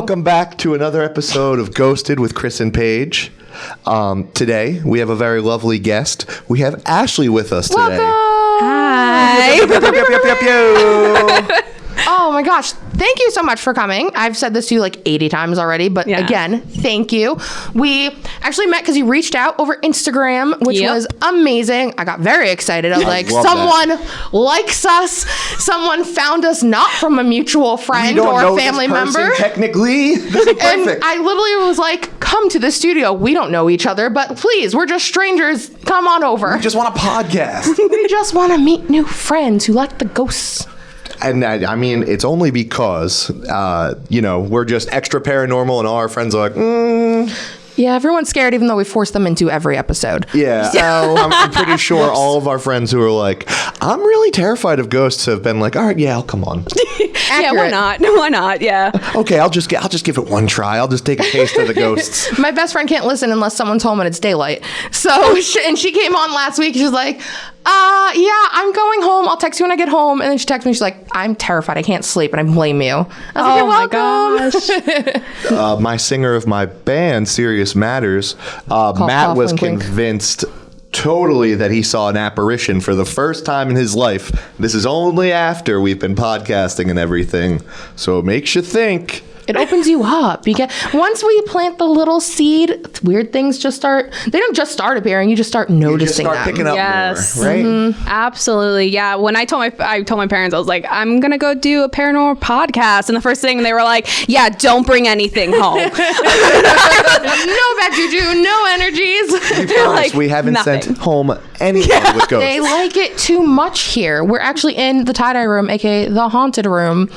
Welcome back to another episode of Ghosted with Criss and Paige. Today, we have a very lovely guest. We have Ashley with us today. Welcome! Hi! Oh my gosh. Thank you so much for coming. I've said this to you like 80 times already, but again, thank you. We actually met because you reached out over Instagram, which was amazing. I got very excited. I was like, someone likes us. Someone found us not from a mutual friend or a family member. Technically, this is perfect. And I literally was like, come to the studio. We don't know each other, but please, we're just strangers. Come on over. We just want a podcast. We just want to meet new friends who like the ghosts. And I mean, it's only because, we're just extra paranormal and all our friends are like, Yeah, everyone's scared even though we force them into every episode. Yeah. So I'm pretty sure all of our friends who are like, I'm really terrified of ghosts have been like, all right, yeah, I'll come on. Yeah, why not? Why not? Yeah. Okay, I'll just give it one try. I'll just take a taste of the ghosts. My best friend can't listen unless someone's home and it's daylight. So, she came on last week. She's like, yeah, I'm going home. I'll text you when I get home. And then she texted me. She's like, I'm terrified. I can't sleep. And I blame you. I was like, my gosh. My singer of my band, Serious Matters, Matt was convinced totally that he saw an apparition for the first time in his life. This is only after we've been podcasting and everything. So it makes you think. It opens you up. Once we plant the little seed, weird things just start. They don't just start appearing. You just start noticing them. Picking up more, right? Mm-hmm. Absolutely. Yeah. When I told my parents, I was like, I'm gonna go do a paranormal podcast, and the first thing they were like, yeah, don't bring anything home. No bad juju, no energies. We haven't sent home anyone with ghosts. They like it too much here. We're actually in the tie-dye room, aka the haunted room.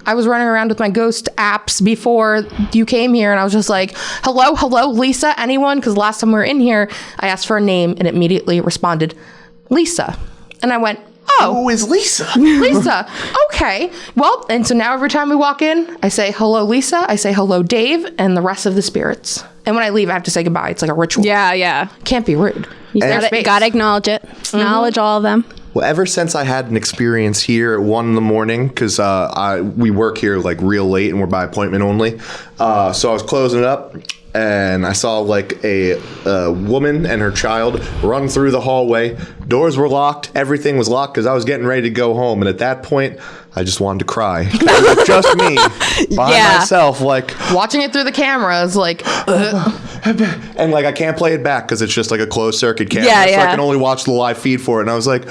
I was running around with my ghost apps before you came here, and I was just like, hello, Lisa, anyone? Because last time we were in here, I asked for a name, and it immediately responded, Lisa. And I went, oh. Who is Lisa? Lisa. Okay. Well, and so now every time we walk in, I say, hello, Lisa. I say, hello, Dave, and the rest of the spirits. And when I leave, I have to say goodbye. It's like a ritual. Yeah. Can't be rude. You gotta acknowledge it. Acknowledge all of them. Well, ever since I had an experience here at 1 a.m, because we work here like real late and we're by appointment only. So I was closing it up and I saw like a woman and her child run through the hallway. Doors were locked. Everything was locked because I was getting ready to go home. And at that point, I just wanted to cry. It was just me by myself, like watching it through the cameras, like, and like I can't play it back because it's just like a closed circuit camera. So I can only watch the live feed for it. And I was like,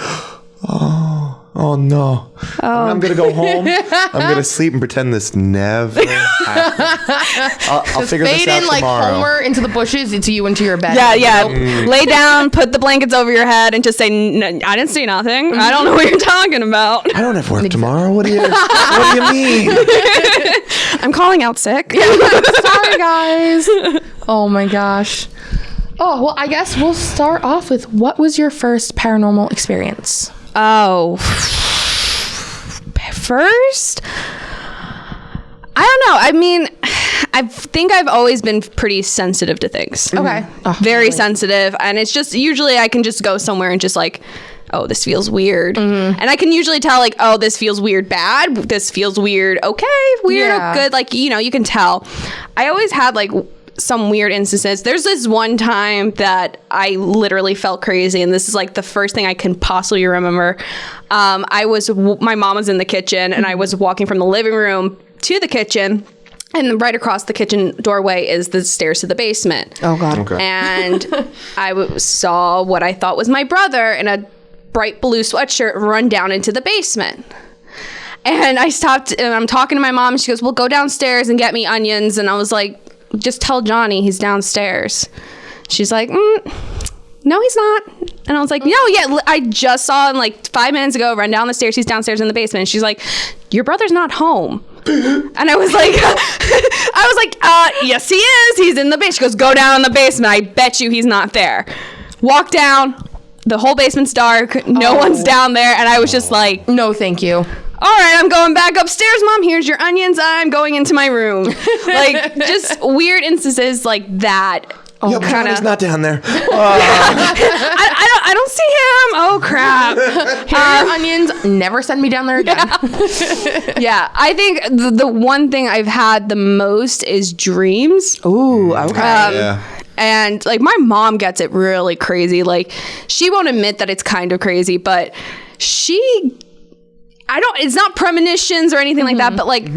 oh no. I'm going to go home. I'm going to sleep and pretend this never happened. I'll figure this out tomorrow. Fade in like Homer into the bushes. It's you into your bed. Yeah. Lay down, put the blankets over your head, and just say, I didn't see nothing. I don't know what you're talking about. I don't have work tomorrow. What do you mean? I'm calling out sick. Sorry, guys. Oh my gosh. Oh, well, I guess we'll start off with, what was your first paranormal experience? Oh, first? I don't know. I mean, I think I've always been pretty sensitive to things. Okay. Very sensitive. And it's just, usually I can just go somewhere and just like, oh, this feels weird. And I can usually tell like, oh, this feels weird bad. This feels weird. Okay. Weird. Good. Like, you can tell. I always had like some weird instances. There's this one time that I literally felt crazy, and this is like the first thing I can possibly remember. My mom was in the kitchen, and I was walking from the living room to the kitchen, and right across the kitchen doorway is the stairs to the basement. Oh God. Okay. And I saw what I thought was my brother in a bright blue sweatshirt run down into the basement. And I stopped, and I'm talking to my mom, and she goes, well, go downstairs and get me onions. And I was like, just tell Johnny he's downstairs. She's like, no, he's not. And I was like, I just saw him like 5 minutes ago run down the stairs. He's downstairs in the basement. And she's like, your brother's not home. And I was like, yes, he is. He's in the basement. She goes, go down in the basement. I bet you he's not there. Walk down. The whole basement's dark. No one's down there. And I was just like, no, thank you. All right, I'm going back upstairs, Mom. Here's your onions. I'm going into my room. Like, just weird instances like that. Yeah, but Johnny's not down there. I don't see him. Oh, crap. Here are your Onions, never send me down there again. Yeah, I think the one thing I've had the most is dreams. Ooh, okay. And like my mom gets it really crazy. Like she won't admit that it's kind of crazy, but it's not premonitions or anything like that, but like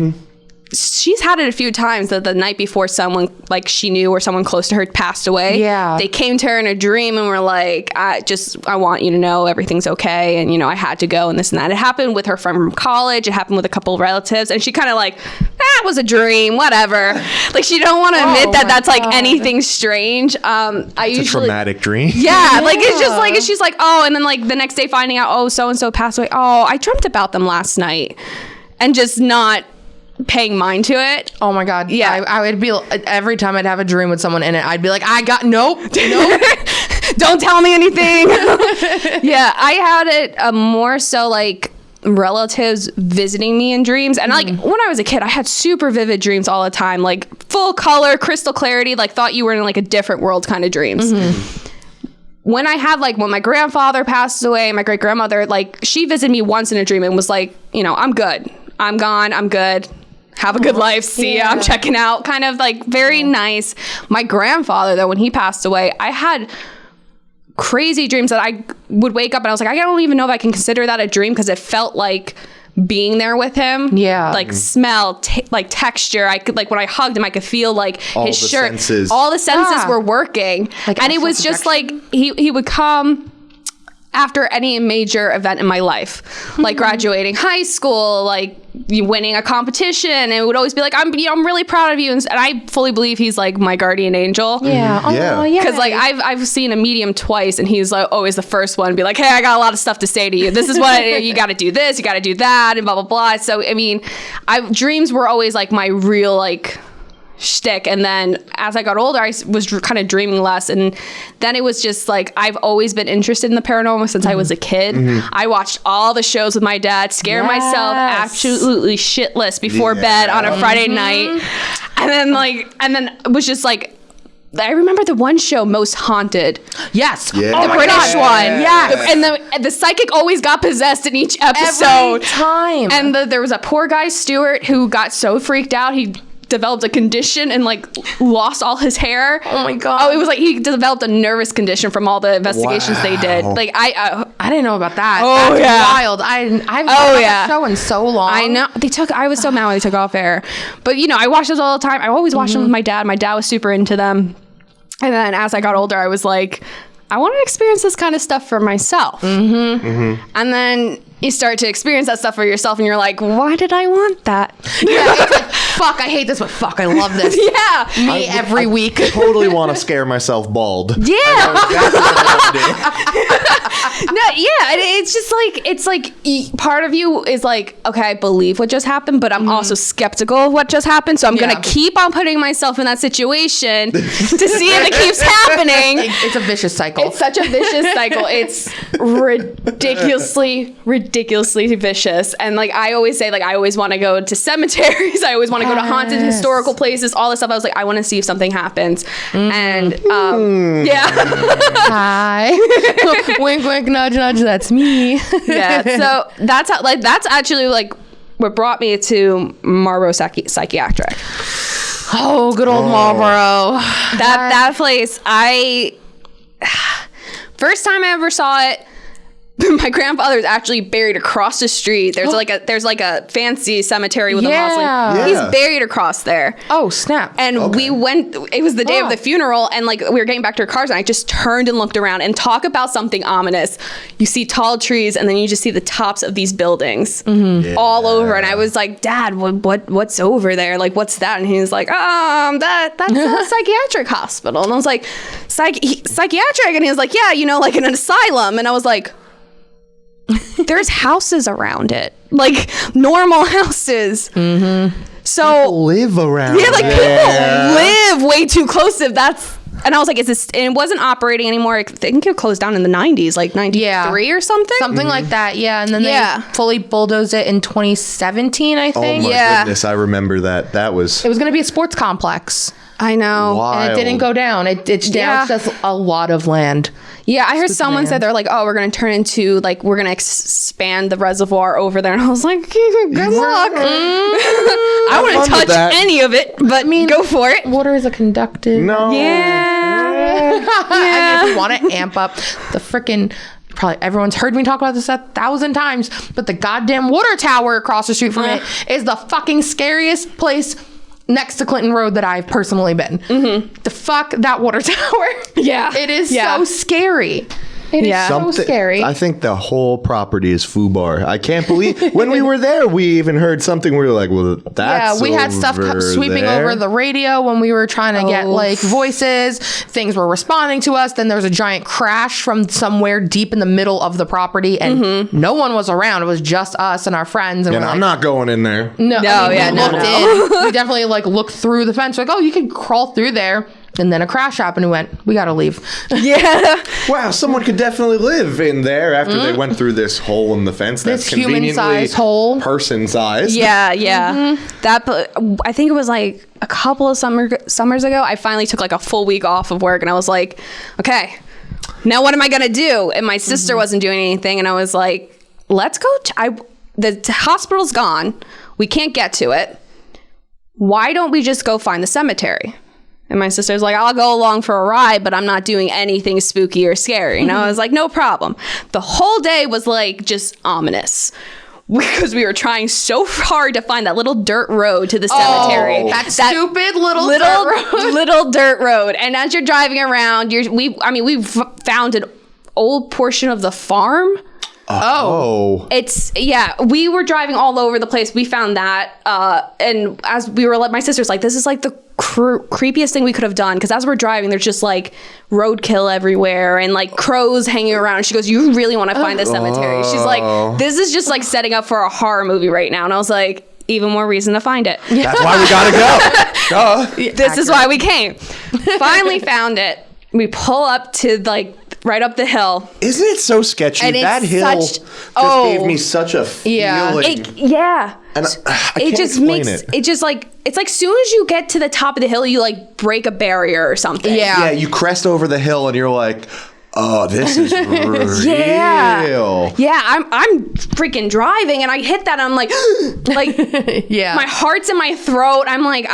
she's had it a few times that the night before someone like she knew or someone close to her passed away. Yeah. They came to her in a dream and were like, I want you to know everything's okay. And, you know, I had to go and this and that. It happened with her friend from college. It happened with a couple of relatives. And she kind of like, that was a dream, whatever. Like she don't want to admit that that's like anything strange. It's a traumatic dream. Yeah. Like it's just like, she's like, oh, and then like the next day finding out, oh, so-and-so passed away. Oh, I dreamt about them last night. And just not paying mind to it. Oh my God. Yeah. I would be, every time I'd have a dream with someone in it, I'd be like, nope. Don't tell me anything. Yeah, I had it more so like relatives visiting me in dreams. And like when I was a kid, I had super vivid dreams all the time, like full color, crystal clarity, like thought you were in like a different world kind of dreams. When I had like when my grandfather passed away, my great grandmother, like she visited me once in a dream and was like, you know, I'm good. I'm gone. I'm good. Have a good life. See ya. I'm checking out. Kind of like very nice. My grandfather, though, when he passed away, I had crazy dreams that I would wake up and I was like, I don't even know if I can consider that a dream because it felt like being there with him. Yeah. Like smell, like texture. I could like when I hugged him, I could feel like all his the shirt. Senses. All the senses were working. Like, and it was just like he would come after any major event in my life, like graduating high school, like winning a competition, and it would always be like, I'm really proud of you, and I fully believe he's like my guardian angel. Yeah, because like I've seen a medium twice, and he's like always the first one to be like, hey, I got a lot of stuff to say to you. This is what you got to do. This, you got to do that, and blah blah blah. So I mean, dreams were always like my real like shtick. And then as I got older, I was kind of dreaming less, and then it was just like I've always been interested in the paranormal since I was a kid. I watched all the shows with my dad, scare myself absolutely shitless before bed on a Friday night, and then it was just like, I remember the one show, Most Haunted. Yes. The British one. Yeah. And the psychic always got possessed in each episode. Every time. And there was a poor guy, Stuart, who got so freaked out, he developed a condition and like lost all his hair. Oh my God. Oh, it was like he developed a nervous condition from all the investigations they did. Like I didn't know about that. Oh, that's yeah. wild. I've watched that show in so long. I know. I was so mad when they took off air. But you know, I watched those all the time. I always watched them with my dad. My dad was super into them. And then as I got older, I was like, I want to experience this kind of stuff for myself. And then you start to experience that stuff for yourself, and you're like, why did I want that? Yeah, it's like, fuck, I hate this, but fuck, I love this. Yeah. Me every week. I totally want to scare myself bald. Yeah. No, yeah. It's like part of you is like, okay, I believe what just happened, but I'm also skeptical of what just happened. So I'm going to keep on putting myself in that situation to see if it keeps happening. It's a vicious cycle. It's such a vicious cycle. It's ridiculously vicious. And like I always say, like I always want to go to cemeteries. I always want to go to haunted historical places, all this stuff. I was like, I want to see if something happens. And hi. Wink wink nudge nudge, that's me. Yeah. So that's how, like, that's actually like what brought me to Marlboro Psychiatric. Oh, good old Marlboro. That place, first time I ever saw it, my grandfather is actually buried across the street. There's like a fancy cemetery with a mausoleum. Yeah. He's buried across there. Oh, snap. And we went, it was the day of the funeral, and like we were getting back to our cars, and I just turned and looked around, and talk about something ominous. You see tall trees, and then you just see the tops of these buildings all over. And I was like, Dad, what's over there? Like, what's that? And he was like, that's a psychiatric hospital. And I was like, psychiatric? And he was like, yeah, you know, like in an asylum. And I was like, there's houses around it, like normal houses. So people live around. Yeah, like people live way too close to that's. And I was like, is this? And it wasn't operating anymore. I think it closed down in the 90s, like 93 or something. Something like that, yeah. And then they fully bulldozed it in 2017, I think. Oh my goodness, I remember that. That was. It was going to be a sports complex. I know. Wild. And it didn't go down. It's now it's just a lot of land. Yeah, I heard someone said they're like, oh, we're going to turn into, like, we're going to expand the reservoir over there. And I was like, good luck. I wouldn't touch any of it, but go for it. Water is a conductive. No. Yeah. I mean, if we want to amp up the freaking... Probably everyone's heard me talk about this 1,000 times, but the goddamn water tower across the street from it is the fucking scariest place next to Clinton Road that I've personally been. The fuck that water tower. Yeah. It is so scary. It is so scary. I think the whole property is FUBAR. I can't believe when we were there, we even heard something. We were like, well, that's we had stuff sweeping over the radio when we were trying to get like voices. Things were responding to us. Then there was a giant crash from somewhere deep in the middle of the property, and no one was around. It was just us and our friends. And I'm not going in there. We definitely like looked through the fence. Like, oh, you can crawl through there. And then a crash happened and went, we got to leave. Yeah. Wow, someone could definitely live in there after they went through this hole in the fence. This human-sized hole. Person-sized. Yeah, yeah. I think it was like a couple of summers ago, I finally took like a full week off of work and I was like, okay, now what am I going to do? And my sister wasn't doing anything and I was like, let's go. The hospital's gone. We can't get to it. Why don't we just go find the cemetery? And my sister's like, I'll go along for a ride, but I'm not doing anything spooky or scary. And I was like, no problem. The whole day was like just ominous because we were trying so hard to find that little dirt road to the cemetery. That stupid little dirt road. And as you're driving around, we found an old portion of the farm. We were driving all over the place. We found that. And as we were, my sister's like, this is like the creepiest thing we could have done. Because as we're driving, there's just like roadkill everywhere and like crows hanging around. She goes, you really want to find the cemetery? She's like, this is just like setting up for a horror movie right now. And I was like, even more reason to find it. That's why we gotta go. This is why we came. Finally found it. We pull up to like right up the hill. Isn't it so sketchy? And that hill just gave me such a feeling. And I can't explain it. It just like, it's like soon as you get to the top of the hill, you like break a barrier or something. Yeah, you crest over the hill and you're like, oh, this is real. Yeah, I'm freaking driving and I hit that. I'm like, my heart's in my throat. I'm like,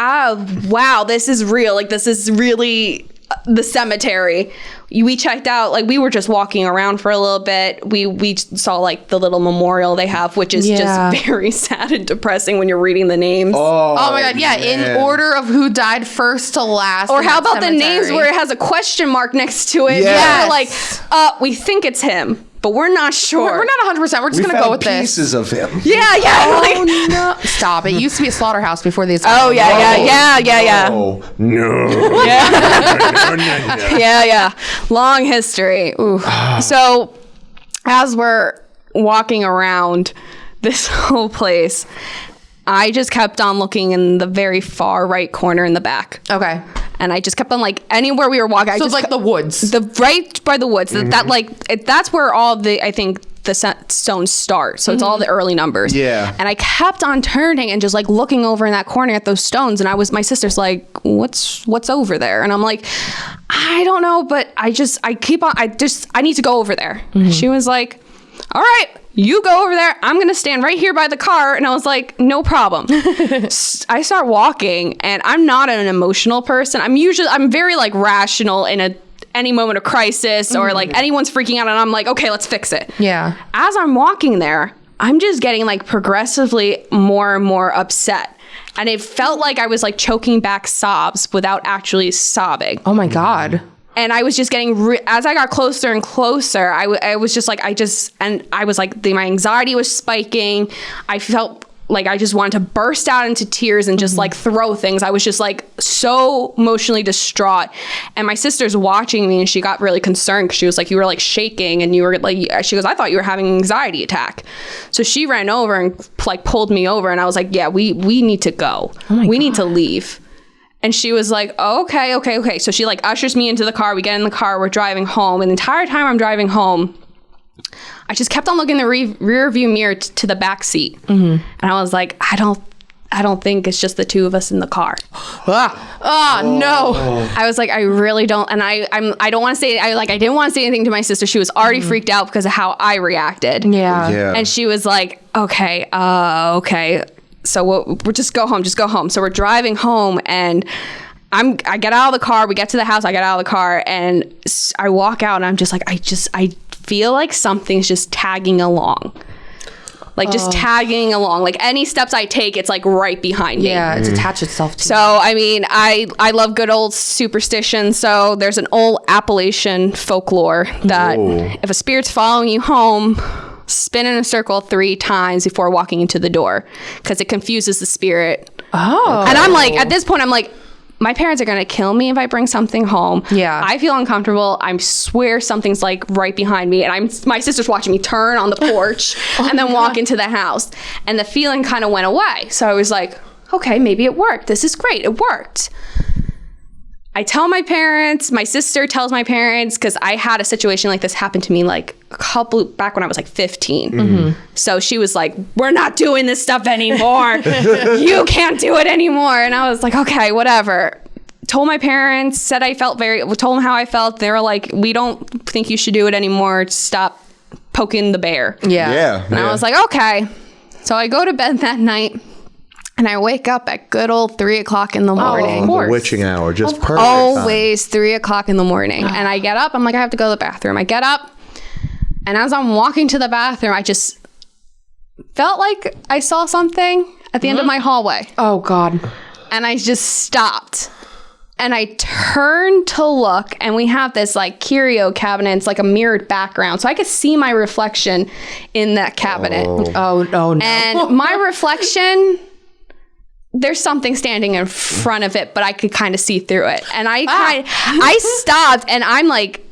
wow, this is real. Like, this is really the cemetery. We checked out, like we were just walking around for a little bit. We saw like the little memorial they have, which is just very sad and depressing when you're reading the names. Oh my god, yeah, in order of who died first to last. Or how about the names where it has a question mark next to it? Yes. Like, we think it's him, but we're not sure. We're not 100%. We're just going to go with pieces this. of him. Yeah. Oh, no. Stop. It used to be a slaughterhouse before these. Oh, yeah. Oh, no. Yeah. Long history. Ooh. So, as we're walking around this whole place, I just kept on looking in the very far right corner in the back. Okay. And I just kept on like anywhere we were walking. So it's like the woods. Right by the woods. Mm-hmm. That's where all I think the stones start. So it's all the early numbers. Yeah. And I kept on turning and just like looking over in that corner at those stones. And my sister's like, what's over there? And I'm like, I don't know, but I need to go over there. Mm-hmm. She was like, all right, you go over there. I'm going to stand right here by the car. And I was like, no problem. I start walking and I'm not an emotional person. I'm very like rational in any moment of crisis or like anyone's freaking out and I'm like, okay, let's fix it. Yeah. As I'm walking there, I'm just getting like progressively more and more upset. And it felt like I was like choking back sobs without actually sobbing. Oh my God. And I was just getting, as I got closer and closer, I was just like, I was like, my anxiety was spiking. I felt like I just wanted to burst out into tears and just like throw things. I was just like so emotionally distraught. And my sister's watching me and she got really concerned because she was like, you were like shaking and you were like, she goes, I thought you were having an anxiety attack. So she ran over and like pulled me over and I was like, yeah, we need to go. We need to leave. And she was like, oh, okay. So she like ushers me into the car. We get in the car. We're driving home. And the entire time I'm driving home, I just kept on looking in the rear view mirror to the back seat. Mm-hmm. And I was like, I I don't think it's just the two of us in the car. No. I was like, I really don't. And I don't want to say, I didn't want to say anything to my sister. She was already freaked out because of how I reacted. Yeah. And she was like, okay. So we'll just go home. So we're driving home and I get out of the car. We get to the house. I get out of the car and I walk out and I'm just like, I feel like something's just tagging along. Like just tagging along. Like any steps I take, it's like right behind me. Yeah, it's attached itself to So, I mean, I love good old superstition. So there's an old Appalachian folklore that if a spirit's following you home, spin in a circle 3 times before walking into the door because it confuses the spirit. Oh. And I'm like, at this point, I'm like, my parents are going to kill me if I bring something home. Yeah. I feel uncomfortable. I swear something's like right behind me. And my sister's watching me turn on the porch and then walk into the house. And the feeling kind of went away. So I was like, okay, maybe it worked. This is great. It worked. I tell my parents, my sister tells my parents, because I had a situation like this happen to me like back when I was like 15. Mm-hmm. So she was like, we're not doing this stuff anymore. You can't do it anymore. And I was like, okay, whatever. Told my parents, told them how I felt. They were like, we don't think you should do it anymore. Stop poking the bear. Yeah. And I was like, okay. So I go to bed that night. And I wake up at good old 3 o'clock in the morning. Of course. The witching hour, just perfect. Always 3 o'clock in the morning. And I get up. I'm like, I have to go to the bathroom. I get up. And as I'm walking to the bathroom, I just felt like I saw something at the end of my hallway. Oh, God. And I just stopped. And I turned to look. And we have this like curio cabinet. It's like a mirrored background. So I could see my reflection in that cabinet. Oh no. And my reflection... there's something standing in front of it, but I could kind of see through it. And I stopped and I'm like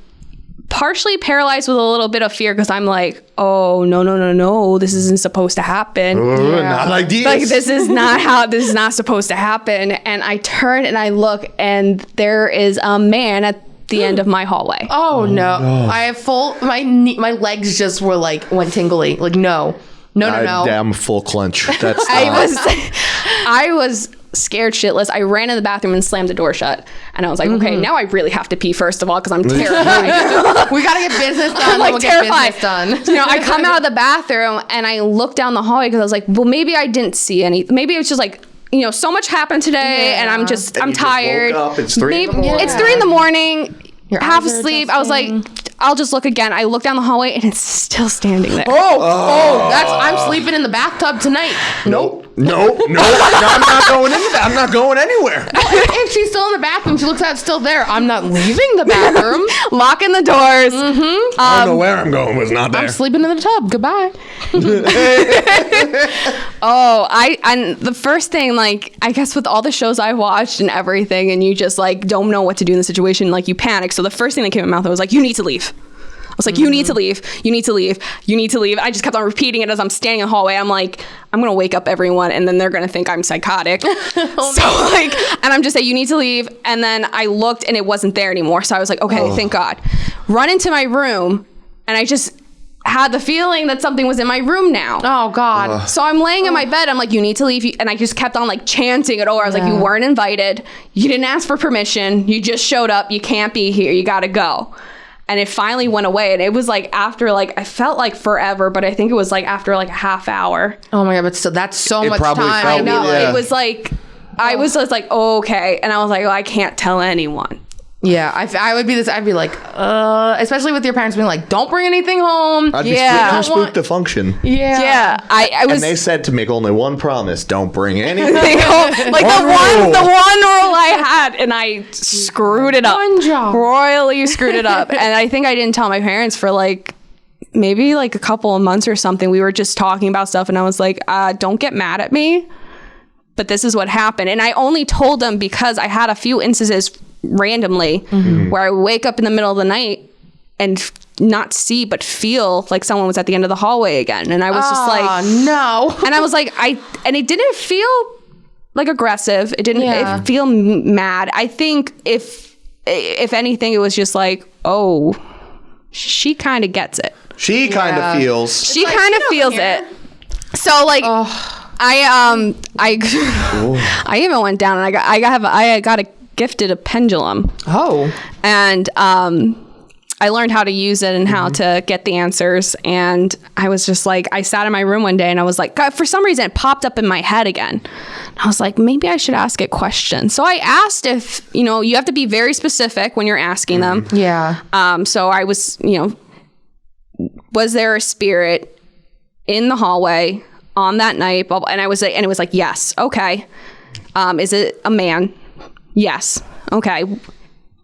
partially paralyzed with a little bit of fear because I'm like, oh, no. This isn't supposed to happen. Not like this. Like, this is not supposed to happen. And I turn and I look and there is a man at the end of my hallway. Oh, no. I have my legs just went tingly. Like, no. No. I'm full clench. That's I was scared shitless. I ran in the bathroom and slammed the door shut. And I was like, okay, now I really have to pee first of all because I'm terrified. We got to get business done. I'm like terrified. Get business done. I come out of the bathroom and I look down the hallway because I was like, well, maybe I didn't see any. Maybe it's just like, so much happened today and I'm tired. Woke up. It's 3 in the morning. It's 3 in the morning. Your half eyes are asleep. I was like, I'll just look again. I look down the hallway and it's still standing there. I'm sleeping in the bathtub tonight. Nope. No, I'm not going into that. I'm not going anywhere. If she's still in the bathroom, she looks at it's still there. I'm not leaving the bathroom. Locking the doors. Mm-hmm. I don't know where I'm going. Was not there. I'm sleeping in the tub. Goodbye. And the first thing, like, I guess with all the shows I watched and everything, and you just like don't know what to do in the situation, like you panic. So the first thing that came in my mouth was like, you need to leave. I was like, you need to leave. You need to leave. You need to leave. I just kept on repeating it as I'm standing in the hallway. I'm like, I'm going to wake up everyone and then they're going to think I'm psychotic. And I'm just saying, you need to leave. And then I looked and it wasn't there anymore. So I was like, okay, thank God. Run into my room. And I just had the feeling that something was in my room now. Oh, God. So I'm laying in my bed. I'm like, you need to leave. And I just kept on like chanting it over. I was like, you weren't invited. You didn't ask for permission. You just showed up. You can't be here. You got to go. And it finally went away. And it was like after like, I felt like forever, but I think it was like after like a half hour. Oh my God, but still, that's so much time. I know. Yeah. It was like, I was just like, oh, okay. And I was like, oh, I can't tell anyone. Yeah, I would be this. I'd be like, especially with your parents being like, "Don't bring anything home." I'd be too spooked to function. Yeah. I was. And they said to make only one promise: don't bring anything home. Like the one rule I had, and I screwed it up. One job. Royally screwed it up, and I think I didn't tell my parents for like maybe like a couple of months or something. We were just talking about stuff, and I was like, "Don't get mad at me, but this is what happened." And I only told them because I had a few instances randomly where I would wake up in the middle of the night and not see but feel like someone was at the end of the hallway again, and I was just like, no. And I was like, and it didn't feel like aggressive, it didn't feel mad. I think if anything, it was just like, oh, she kind of gets it. She kind of feels it. So like I even went down and I got gifted a pendulum. Oh. And I learned how to use it and how to get the answers. And I was just like, I sat in my room one day and I was like, God, for some reason it popped up in my head again. I was like, maybe I should ask it questions. So I asked if, you have to be very specific when you're asking them. Yeah. So I was, was there a spirit in the hallway on that night? And I was like, and it was like, yes. Okay. Is it a man? Yes. Okay.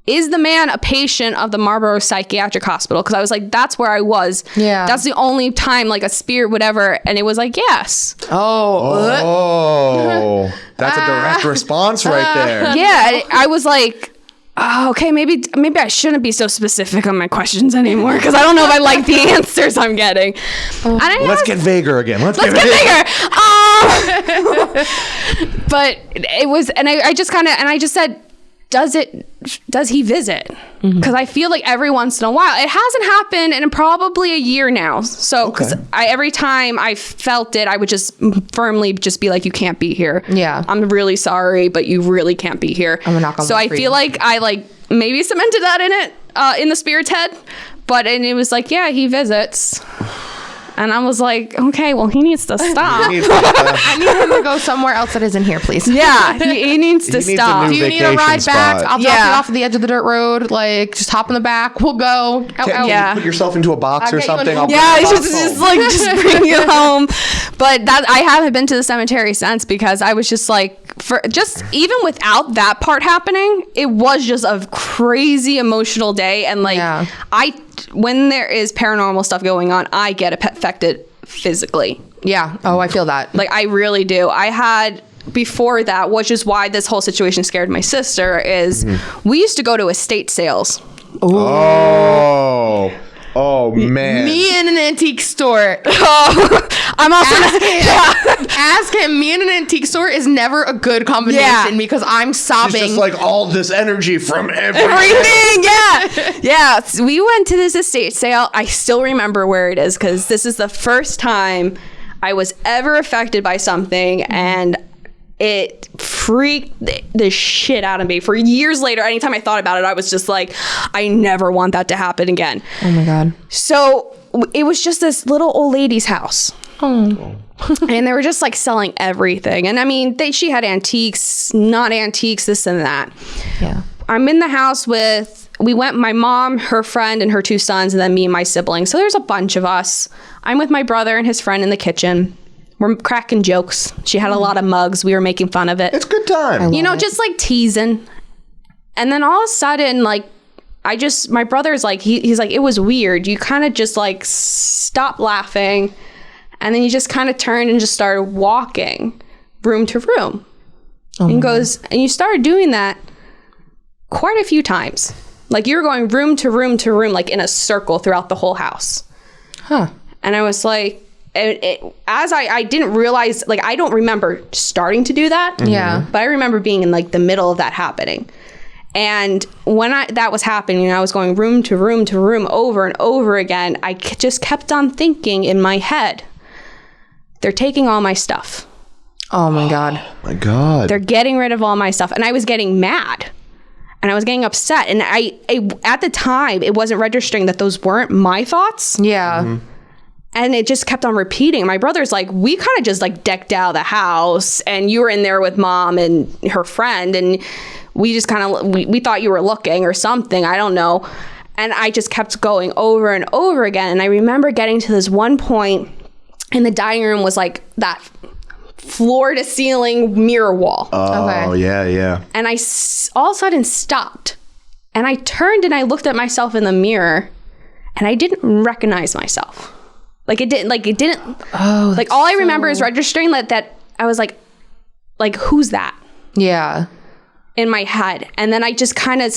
Is the man a patient of the Marlboro Psychiatric Hospital? Because I was like, that's where I was. Yeah. That's the only time like a spirit would ever. And it was like, yes. Oh, that's a direct response right there. Yeah. I was like, oh, okay, maybe I shouldn't be so specific on my questions anymore because I don't know if I like the answers I'm getting. Let's get vaguer again. Let's get bigger. But it was, and I just said, does he visit? Because I feel like every once in a while, it hasn't happened in probably a year now. So because every time I felt it, I would just firmly just be like, you can't be here. Yeah. I'm really sorry, but you really can't be here. I'm gonna knock on so I feel like I maybe cemented that in the spirit's head, and it was like, yeah, he visits. And I was like, okay, well, he needs to stop. I need him to go somewhere else that isn't here, please. Yeah, he needs to stop. Do you need a ride back? I'll drop you Yeah. off at the edge of the dirt road. Like, just hop in the back. We'll go. Can you put yourself into a box or something? Just bring you home. But that I haven't been to the cemetery since because I was just like, even without that part happening, it was just a crazy emotional day. And when there is paranormal stuff going on, I get affected physically. Yeah. Oh, I feel that. Like, I really do. I had before that, which is why this whole situation scared my sister, is we used to go to estate sales. Oh man. Me in an antique store. I'm also ask him. Me in an antique store is never a good combination because I'm sobbing. It's just like all this energy from everything. Yeah. So we went to this estate sale. I still remember where it is because this is the first time I was ever affected by something, and it freaked the shit out of me. For years later, anytime I thought about it, I was just like, I never want that to happen again. Oh my God. So it was just this little old lady's house. Oh. And they were just like selling everything. And I mean, she had antiques, not antiques, this and that. Yeah. I'm in the house we went, my mom, her friend, and her 2 sons, and then me and my siblings. So there's a bunch of us. I'm with my brother and his friend in the kitchen. We're cracking jokes. She had a lot of mugs. We were making fun of it. It's a good time. Just like teasing. And then all of a sudden, like, my brother's like, he's like, it was weird. You kind of just like stopped laughing. And then you just kind of turned and just started walking room to room. And goes, and you started doing that quite a few times. Like, you were going room to room to room, like in a circle throughout the whole house. Huh. And I was like, I didn't realize, like, I don't remember starting to do that. Yeah. But I remember being in like the middle of that happening. And when that was happening, I was going room to room to room over and over again. I just kept on thinking in my head, they're taking all my stuff. Oh my God. Oh my God. They're getting rid of all my stuff. And I was getting mad. And I was getting upset. And I at the time, it wasn't registering that those weren't my thoughts. Yeah. Mm-hmm. And it just kept on repeating. My brother's like, we kind of just like decked out the house, and you were in there with mom and her friend, and we just kind of, we thought you were looking or something. I don't know. And I just kept going over and over again. And I remember getting to this one point in the dining room was like that floor to ceiling mirror wall. Oh, okay. Yeah. And I all of a sudden stopped, and I turned and I looked at myself in the mirror, and I didn't recognize myself. Like, it didn't. Oh, like, all I remember is registering that I was like, who's that? Yeah. In my head. And then I just kind of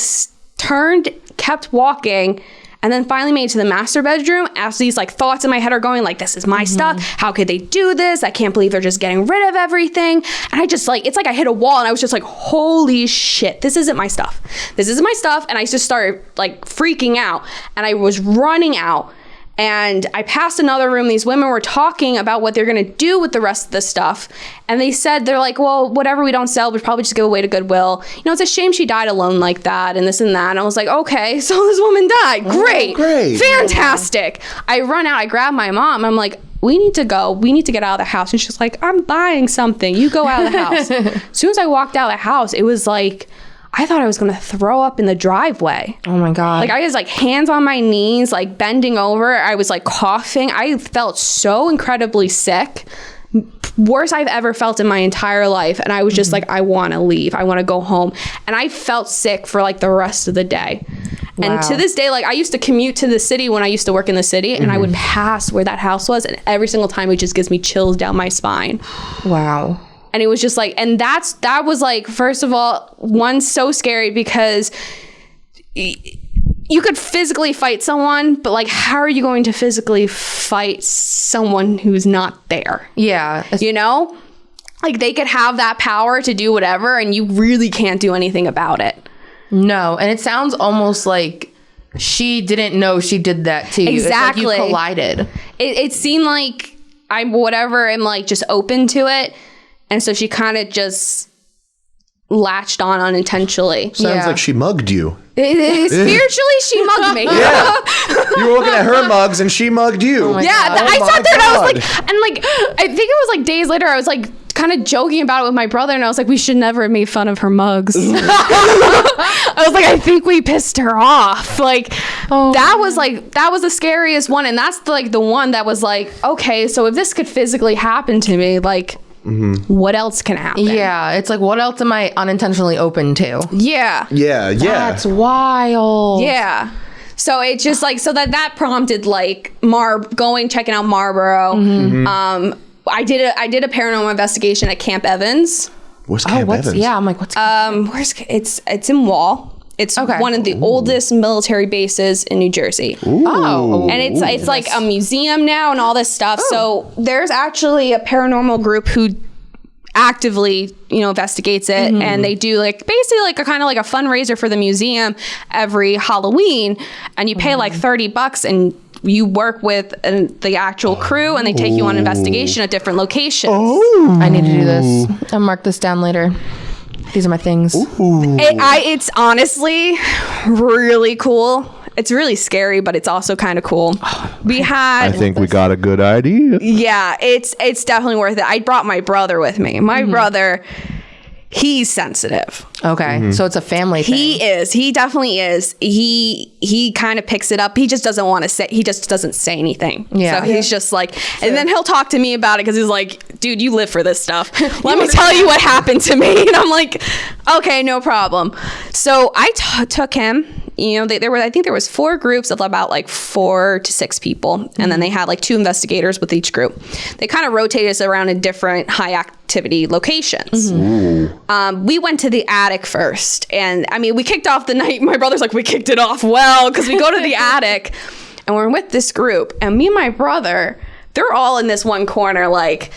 turned, kept walking, and then finally made it to the master bedroom as these like thoughts in my head are going like, this is my stuff. How could they do this? I can't believe they're just getting rid of everything. And I just like, it's like I hit a wall, and I was just like, holy shit, this isn't my stuff. This isn't my stuff. And I just started like freaking out, and I was running out. And I passed another room. These women were talking about what they're going to do with the rest of the stuff. And they said, they're like, well, whatever we don't sell, we'd probably just give away to Goodwill. You know, it's a shame she died alone like that and this and that. And I was like, okay, so this woman died. Great. Great. Fantastic. I run out. I grab my mom. I'm like, we need to go. We need to get out of the house. And she's like, I'm buying something. You go out of the house. As soon as I walked out of the house, it was like, I thought I was going to throw up in the driveway. Oh my God. Like I was like hands on my knees, like bending over. I was like coughing. I felt so incredibly sick. Worst I've ever felt in my entire life. And I was just like, I want to leave. I want to go home. And I felt sick for like the rest of the day. Wow. And to this day, like I used to commute to the city when I used to work in the city, and I would pass where that house was. And every single time it just gives me chills down my spine. Wow. And it was just like, and that was like, first of all, one, so scary because you could physically fight someone, but like, how are you going to physically fight someone who's not there? Yeah. You know? Like they could have that power to do whatever and you really can't do anything about it. No. And it sounds almost like she didn't know she did that to you. Exactly. It's like you collided. It seemed like I'm like just open to it. And so she kind of just latched on unintentionally. Sounds like she mugged you. Spiritually, she mugged me. Yeah. You were looking at her mugs and she mugged you. Oh my Yeah, God. I sat there and I was like, and like, I think it was like days later, I was like kind of joking about it with my brother, and I was like, we should never have made fun of her mugs. I was like, I think we pissed her off. Like, that was the scariest one, and that's the one that was like, okay, so if this could physically happen to me, like, what else can happen? Yeah, it's like, what else am I unintentionally open to? Yeah. Yeah. That's wild. Yeah. So it just like, so that prompted like checking out Marlboro. I did a paranormal investigation at Camp Evans. What's Camp Evans? Yeah, I'm like, what's It's in Wall. It's one of the oldest military bases in New Jersey. Ooh. Oh. And it's like a museum now and all this stuff. So there's actually a paranormal group who actively, investigates it. And they do like basically like a kind of like a fundraiser for the museum every Halloween. And you pay like $30 and you work with the actual crew and they take you on investigation at different locations. I need to do this. I'll mark this down later. These are my things. It's honestly really cool. It's really scary, but it's also kind of cool. I think we got a good idea. Yeah, it's definitely worth it. I brought my brother with me. My brother, he's sensitive. Okay, so it's a family thing. He definitely is. He kind of picks it up. He just doesn't want to say. He just doesn't say anything. Yeah. So he's just like, and then he'll talk to me about it because he's like, dude, you live for this stuff. Let me tell you what happened to me. And I'm like, okay, no problem. So I took him. I think there was 4 groups of about like 4 to 6 people. And then they had like 2 investigators with each group. They kind of rotated us around in different high activity locations. We went to the attic first. And I mean, we kicked off the night. My brother's like, we kicked it off well, because we go to the attic and we're with this group. And me and my brother, they're all in this one corner, like,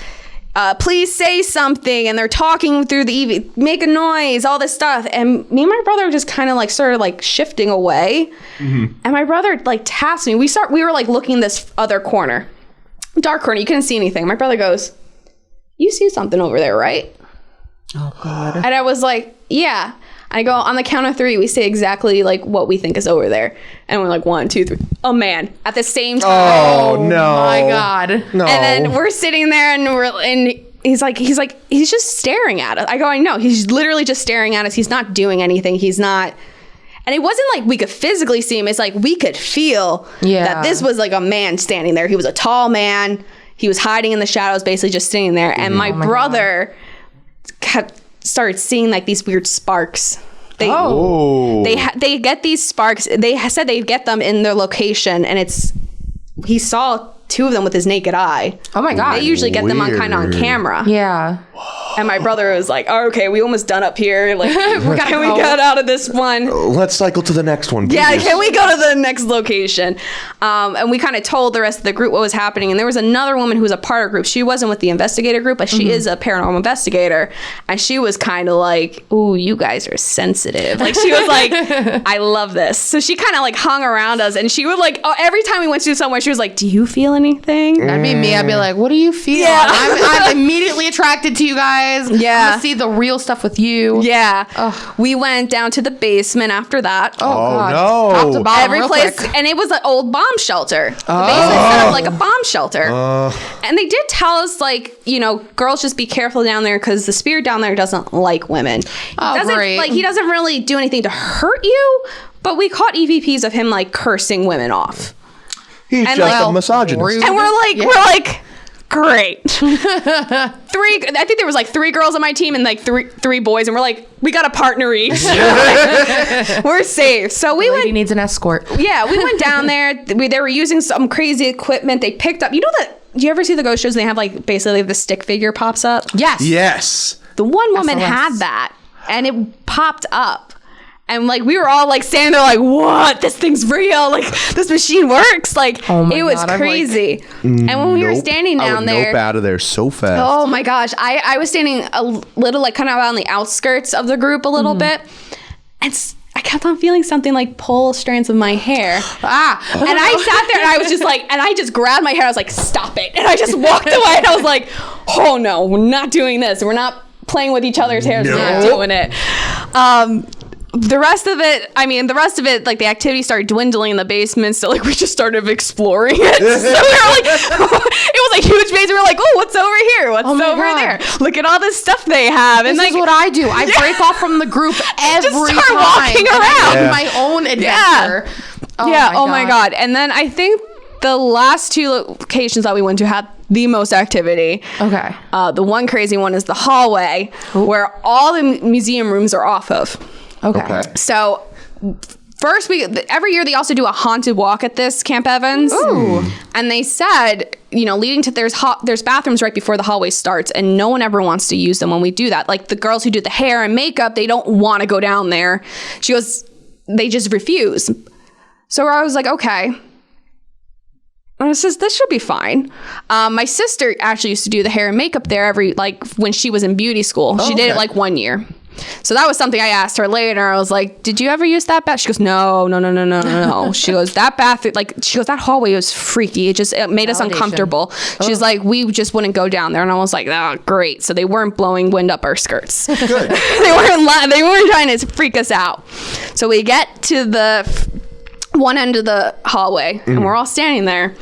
please say something, and they're talking through the EV, make a noise, all this stuff. And me and my brother just kind of like started like shifting away. And my brother like taps me. We were like looking this other corner, dark corner. You couldn't see anything. My brother goes, you see something over there, right? Oh God. And I was like, yeah. I go, on the count of 3, we say exactly like what we think is over there. And we're like, 1, 2, 3. Oh man. At the same time. Oh no. My God. No. And then we're sitting there and he's just staring at us. I go, I know. He's literally just staring at us. He's not doing anything. He's not. And it wasn't like we could physically see him. It's like we could feel that this was like a man standing there. He was a tall man. He was hiding in the shadows, basically just sitting there. And my brother started seeing like these weird sparks. They get these sparks. They said they get them in their location, and he saw 2 of them with his naked eye. Oh my God. They usually get them on camera. Yeah. And my brother was like, oh, okay, we almost done up here. Like, can we get out of this one? Let's cycle to the next one. Please. Yeah, can we go to the next location? And we kind of told the rest of the group what was happening. And there was another woman who was a part of the group. She wasn't with the investigator group, but she is a paranormal investigator. And she was kind of like, ooh, you guys are sensitive. Like, she was like, I love this. So she kind of like hung around us, and she would like, every time we went to somewhere, she was like, do you feel anything? That'd be me. I'd be like, what do you feel? Yeah. I'm immediately attracted to you guys. Yeah. I want to see the real stuff with you. Yeah. Ugh. We went down to the basement after that. Oh God. No. Top to bottom, every place. Quick. And it was an old bomb shelter. The basement set up like a bomb shelter. And they did tell us, like, you know, girls, just be careful down there because the spirit down there doesn't like women. Great. Like, he doesn't really do anything to hurt you, but we caught EVPs of him like cursing women off. He's just a misogynist. Rude. And we're like, great. I think there was like 3 girls on my team and like three boys, and we're like, we got a partner each. We're safe. So we Lady needs an escort. Yeah, we went down there. They were using some crazy equipment. They picked up. You know that? Do you ever see the ghost shows? They have like basically the stick figure pops up. Yes. The one woman had that, and it popped up. And like we were all like standing there like, what? This thing's real. Like, this machine works. Like, it was crazy. And when we were standing down there, nope out of there so fast. Oh my gosh. I was standing a little like kind of on the outskirts of the group a little bit. And I kept on feeling something like pull strands of my hair. And I sat there and I was just like, and I just grabbed my hair. I was like, stop it. And I just walked away and I was like, oh no, we're not doing this. We're not playing with each other's hair. We're not doing it. The rest of it, like the activity started dwindling in the basement. So like we just started exploring it. So we were like, it was a huge basement. We were like, oh, what's over here? What's over there? Look at all this stuff they have. And this is what I do. I break off from the group every just start time. Walking around. My own adventure. Oh my God. And then I think the last 2 locations that we went to had the most activity. Okay. The one crazy one is the hallway where all the museum rooms are off of. Okay. So first every year they also do a haunted walk at this Camp Evans. Ooh. And they said, you know, leading to there's bathrooms right before the hallway starts, and no one ever wants to use them when we do that. Like the girls who do the hair and makeup, they don't want to go down there. She goes, they just refuse. So I was like, okay. And I says, this should be fine. My sister actually used to do the hair and makeup there when she was in beauty school. She did it like 1 year. So that was something I asked her later. I was like, did you ever use that bath? She goes, no. She goes, that bath, that hallway was freaky. It made us uncomfortable. She's like, we just wouldn't go down there. And I was like, oh, great. So they weren't blowing wind up our skirts. Good. They weren't trying to freak us out. So we get to the one end of the hallway and we're all standing there.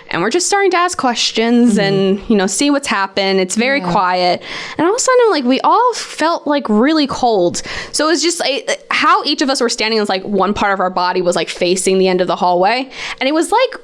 And we're just starting to ask questions and, you know, see what's happened. It's very quiet. And all of a sudden, like, we all felt, like, really cold. So it was just like, how each of us were standing was, like, one part of our body was, like, facing the end of the hallway. And it was like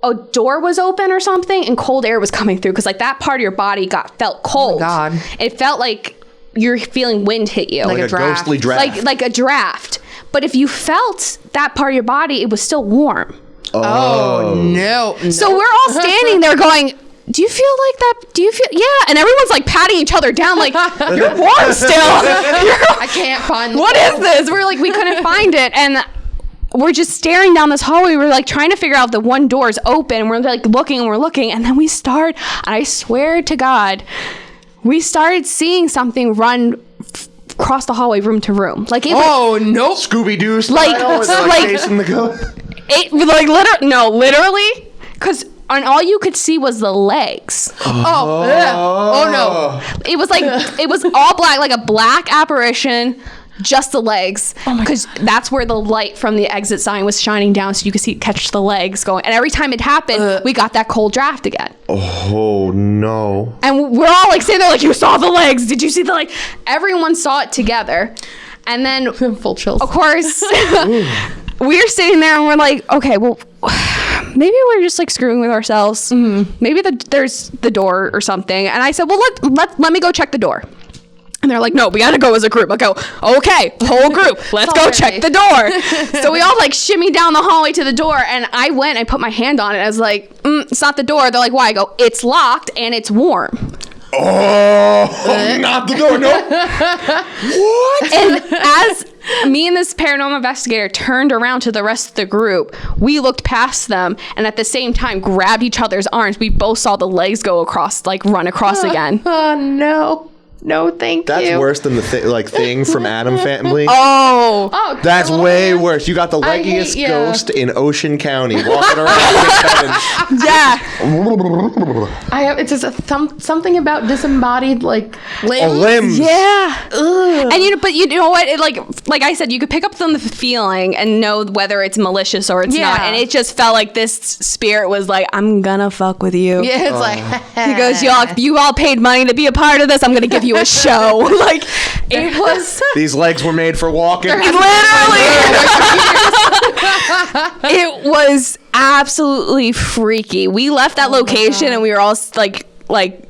a door was open or something and cold air was coming through. Because, like, that part of your body felt cold. Oh, my God. It felt like you're feeling wind hit you. Like a ghostly draft. Like a draft. But if you felt that part of your body, it was still warm. Oh, no. So we're all standing there going, do you feel like that? Do you feel? Yeah. And everyone's like patting each other down like, you're warm still. I can't find what is this? We're like, we couldn't find it. And we're just staring down this hallway. We're like trying to figure out if the one door is open. We're like looking. And then I swear to God, we started seeing something run across the hallway room to room. Like, no. Scooby-Doo style. Chasing the ghost. Literally, because all you could see was the legs. Oh no! It was all black, like a black apparition, just the legs. Because that's where the light from the exit sign was shining down, so you could catch the legs going. And every time it happened, we got that cold draft again. Oh no! And we're all like sitting there, like, you saw the legs? Did you see the legs? Everyone saw it together, and then full chills. Of course. We're sitting there and we're like, okay, well, maybe we're just like screwing with ourselves. Mm-hmm. Maybe there's the door or something. And I said, well, let me go check the door. And they're like, no, we gotta go as a group. I go, okay, whole group, let's go check the door. So we all like shimmy down the hallway to the door. And I put my hand on it. I was like, it's not the door. They're like, why? I go, it's locked and it's warm. Oh, not the door. No. What? And as me and this paranormal investigator turned around to the rest of the group, we looked past them and at the same time grabbed each other's arms. We both saw the legs go across, like run across again. Oh, no. No, thank you. That's worse than the thing from Adam Family. Oh, That's way worse. You got the leggiest ghost in Ocean County walking around. yeah. It's just something about disembodied limbs. Limbs. Yeah. Ugh. And but you know what? It, like I said, you could pick up on the feeling and know whether it's malicious or it's not. And it just felt like this spirit was like, I'm gonna fuck with you. Yeah, it's like he goes, you all paid money to be a part of this. I'm gonna give you a show. Like it was. These legs were made for walking. Literally. It was absolutely freaky. We left that location and we were all like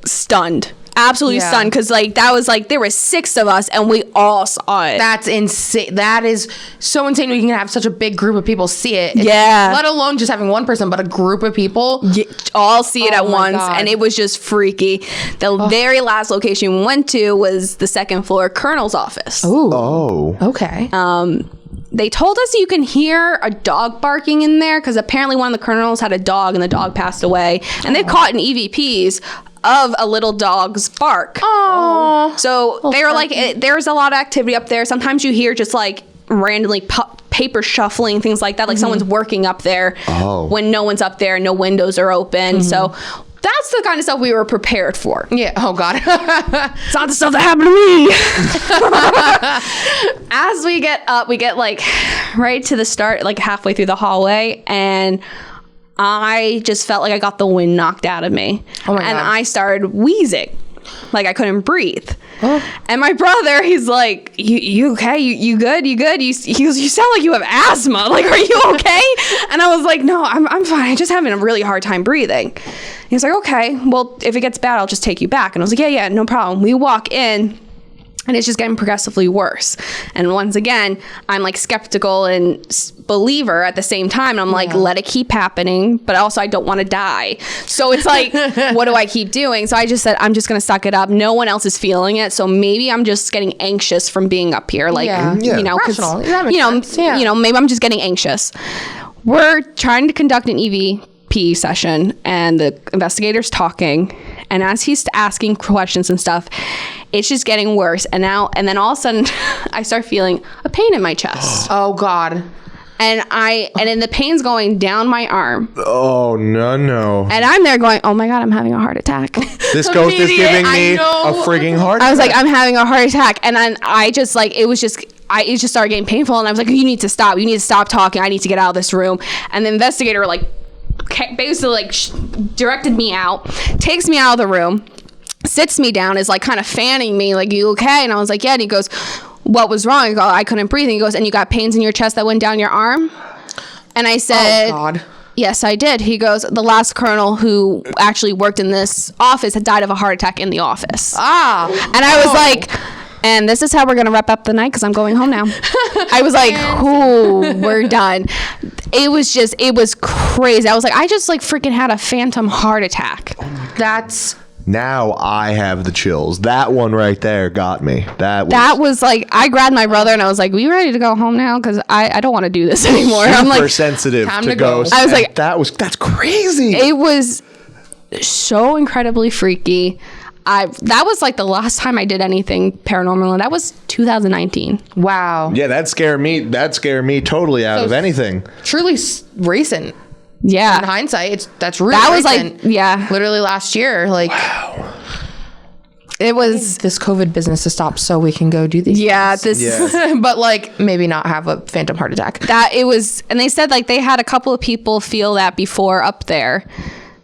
stunned. Absolutely stunned, because that was there were 6 of us and we all saw it. That's insane. That is so insane. We can have such a big group of people see it. Let alone just having one person, but a group of people all see it at once. God. And it was just freaky. The very last location we went to was the 2nd floor Colonel's office. Oh. Okay. They told us you can hear a dog barking in there because apparently one of the colonels had a dog and the dog passed away. And they've caught in EVPs of a little dog's bark. Oh. So they were there's a lot of activity up there. Sometimes you hear just randomly paper shuffling, things like that. Like someone's working up there when no one's up there, no windows are open. So that's the kind of stuff we were prepared for. Yeah. Oh, God. It's not the stuff that happened to me. As we get up, we get right to the start, halfway through the hallway, and I just felt like I got the wind knocked out of me. Oh my God. And I started wheezing. I couldn't breathe. Oh. And my brother, he's like, you okay? You good? You good? He goes, you sound like you have asthma. Are you okay? And I was like, no, I'm fine. I'm just having a really hard time breathing. He's like, okay, well, if it gets bad, I'll just take you back. And I was like, yeah, no problem. We walk in. And it's just getting progressively worse. And once again, I'm skeptical and believer at the same time. And I'm let it keep happening. But also I don't want to die. So it's what do I keep doing? So I just said, I'm just going to suck it up. No one else is feeling it. So maybe I'm just getting anxious from being up here. Maybe I'm just getting anxious. We're trying to conduct an EVP session and the investigator's talking. And as he's asking questions and stuff, it's just getting worse. And then all of a sudden I start feeling a pain in my chest. Oh, God. And then the pain's going down my arm. Oh, no. And I'm there going, oh my God, I'm having a heart attack. This ghost is giving me a frigging heart attack. I was like, I'm having a heart attack. And then I just it just started getting painful. And I was like, you need to stop. You need to stop talking. I need to get out of this room. And the investigator basically directed me out, takes me out of the room, sits me down, is kind of fanning me, you okay? And I was like, yeah. And he goes, what was wrong? I go, I couldn't breathe. And he goes, and you got pains in your chest that went down your arm? And I said, oh, God. Yes, I did. He goes, the last colonel who actually worked in this office had died of a heart attack in the office. And I was like, and this is how we're going to wrap up the night because I'm going home now. I was like, ooh, we're done. It was crazy. I was like, I just freaking had a phantom heart attack. Now I have the chills. That one right there got me. That was I grabbed my brother and I was like, we ready to go home now? Because I don't want to do this anymore. Super sensitive to ghosts. I was like, that's crazy. It was so incredibly freaky. That was the last time I did anything paranormal, and that was 2019. Wow. Yeah, that scared me totally out of anything. Truly recent. Yeah. In hindsight, that's really recent. Was literally last year. Wow. It was this COVID business to stop so we can go do these. Yeah, things. But maybe not have a phantom heart attack. And they said they had a couple of people feel that before up there.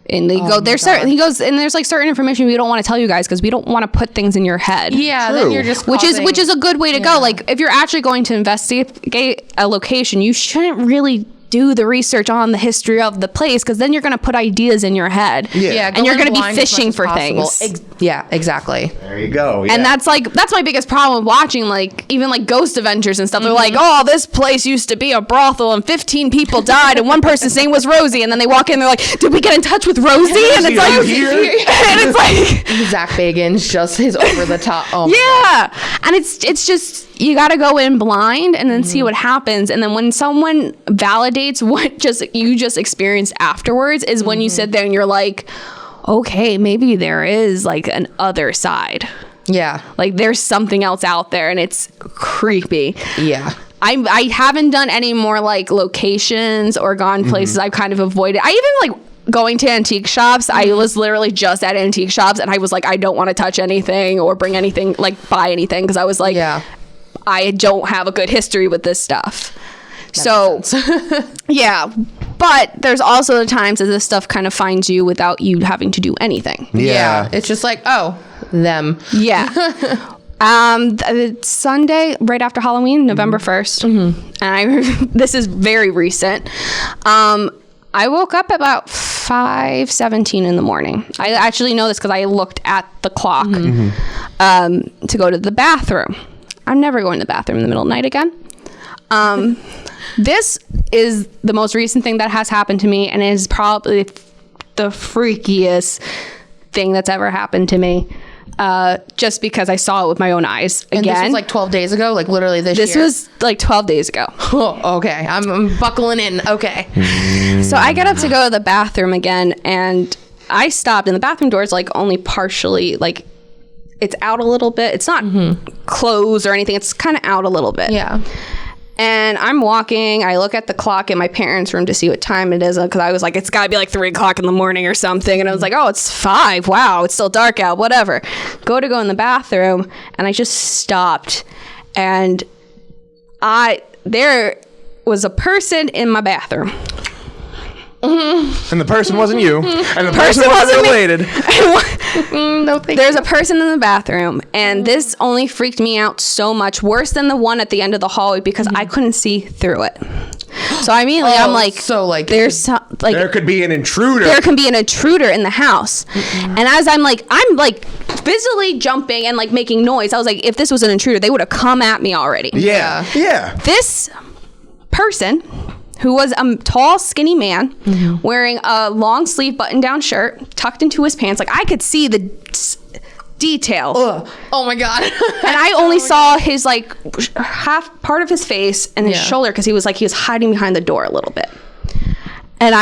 And they go, there's certain, he goes, and there's certain information we don't want to tell you guys because we don't want to put things in your head. Yeah, True. Then you're just which is a good way to go. If you're actually going to investigate a location, you shouldn't really do the research on the history of the place, because then you're going to put ideas in your head. Yeah, and you're going to be fishing for things. Yeah, exactly. There you go. Yeah. And that's my biggest problem with watching, like, even like Ghost Adventures and stuff. They're like, oh, this place used to be a brothel and 15 people died and one person's name was Rosie, and then they walk in, they're like, did we get in touch with Rosie? And it's like, and it's like Zach Bagans, just his over the top. Oh yeah. And it's just, you got to go in blind and then see what happens. And then when someone validates what you just experienced afterwards is when you sit there and you're like, okay, maybe there is like an other side. Yeah. Like there's something else out there and it's creepy. Yeah. I haven't done any more like locations or gone places I've kind of avoided. I even like going to antique shops. I was literally just at antique shops and I was like, I don't want to touch anything or bring anything, like buy anything, because I was like, I don't have a good history with this stuff. So yeah, but there's also the times that this stuff kind of finds you without you having to do anything. Yeah. It's just like, oh, them. Yeah. It's Sunday right after Halloween, November 1st. And this is very recent. I woke up about 5:17 in the morning. I actually know this because I looked at the clock to go to the bathroom. I'm never going to the bathroom in the middle of the night again. This is the most recent thing that has happened to me, and it is probably the freakiest thing that's ever happened to me. Just because I saw it with my own eyes again. And this was like 12 days ago, like literally this year? This was like 12 days ago. Oh, okay. I'm buckling in. Okay. So I get up to go to the bathroom again, and I stopped, and the bathroom door is like only partially, like it's out a little bit. It's not closed or anything. It's kind of out a little bit. Yeah. And I'm walking. I look at the clock in my parents' room to see what time it is, because I was like, it's got to be like 3 o'clock in the morning or something. And I was like, oh, it's 5. Wow, it's still dark out. Whatever. Go in the bathroom, and I just stopped. And there was a person in my bathroom. And the person wasn't you. And the person wasn't related. No, thank There's a person in the bathroom, and this only freaked me out so much, worse than the one at the end of the hallway, because I couldn't see through it. So I mean, I'm like, so like there could be an intruder. There can be an intruder in the house. And as I'm like visibly jumping and like making noise, I was like, if this was an intruder, they would have come at me already. Yeah. This person, who was a tall, skinny man wearing a long sleeve button down shirt tucked into his pants. Like I could see the detail. Ugh. Oh my God. And I only saw his like half part of his face and his shoulder, because he was hiding behind the door a little bit. And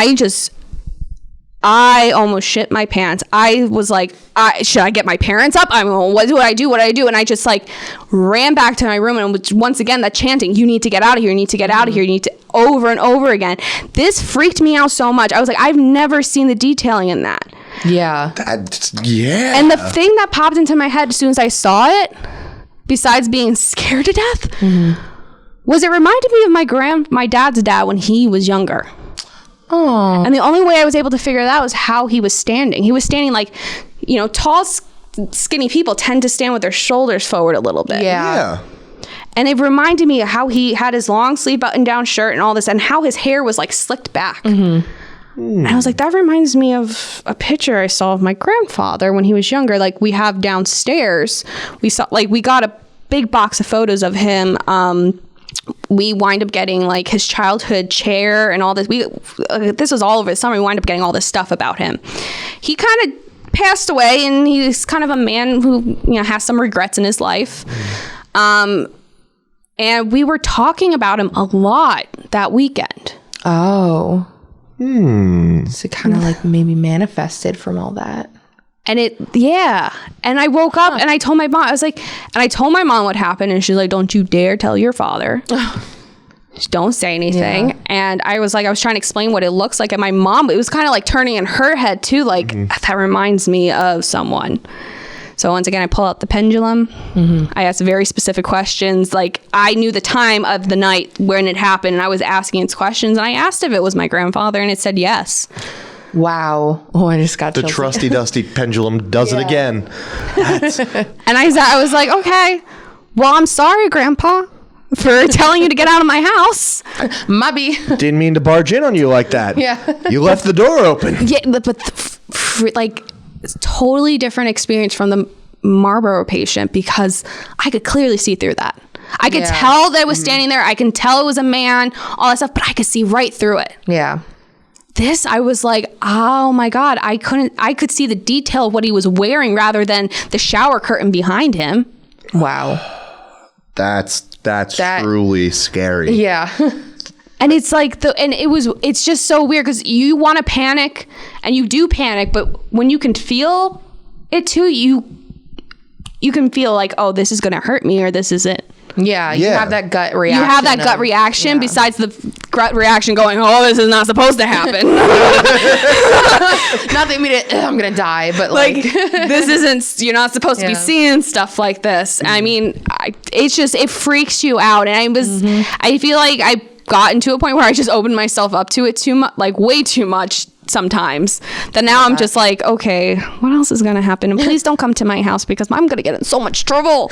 I almost shit my pants. I was like, should I get my parents up? I mean, what do I do? And I just like ran back to my room, and once again, that chanting, you need to get out of here. You need to get out of here. You need to, over and over again. This freaked me out so much. I was like, I've never seen the detailing in that. Yeah. Yeah. And the thing that popped into my head as soon as I saw it, besides being scared to death, was it reminded me of my dad's dad when he was younger. Oh. And the only way I was able to figure it out was how he was standing. He was standing like, tall, skinny people tend to stand with their shoulders forward a little bit. Yeah. And it reminded me of how he had his long sleeve button down shirt and all this, and how his hair was like slicked back. And I was like, that reminds me of a picture I saw of my grandfather when he was younger. Like we have downstairs, we got a big box of photos of him. We wind up getting like his childhood chair and all this. This was all over the summer. We wind up getting all this stuff about him. He kind of passed away, and he's kind of a man who has some regrets in his life. And we were talking about him a lot that weekend. Oh. So kind of like maybe manifested from all that. And and I woke up and I told my mom, I told my mom what happened, and she's like, don't you dare tell your father. Just don't say anything. Yeah. And I was trying to explain what it looks like. And my mom, it was kind of like turning in her head too. Like that reminds me of someone. So once again, I pull out the pendulum. I asked very specific questions. Like I knew the time of the night when it happened, and I was asking its questions. And I asked if it was my grandfather, and it said yes. Wow. Oh, I just got the trusty dusty pendulum does it again. And I was like, okay, well, I'm sorry, Grandpa. for telling you to get out of my house. Maybe. Didn't mean to barge in on you like that. Yeah. You left the door open. Yeah, but like, it's totally different experience from the Marlboro patient because I could clearly see through that. I could tell that it was standing there. I can tell it was a man, all that stuff, but I could see right through it. Yeah. This, I was like, oh my God, I could see the detail of what he was wearing rather than the shower curtain behind him. Wow. That's truly scary. Yeah. And it's like it's just so weird because you want to panic and you do panic, but when you can feel it too, you can feel like, oh, this is going to hurt me or this isn't. Yeah, you have that gut reaction. You have that gut reaction besides the gut reaction going, oh, this is not supposed to happen. Not the immediate, I'm going to die, but like this isn't, you're not supposed to be seeing stuff like this. I mean, it freaks you out. And I feel like I got into a point where I just opened myself up to it too much, like way too much sometimes, that now I'm just like, okay, what else is gonna happen? And please don't come to my house because I'm gonna get in so much trouble,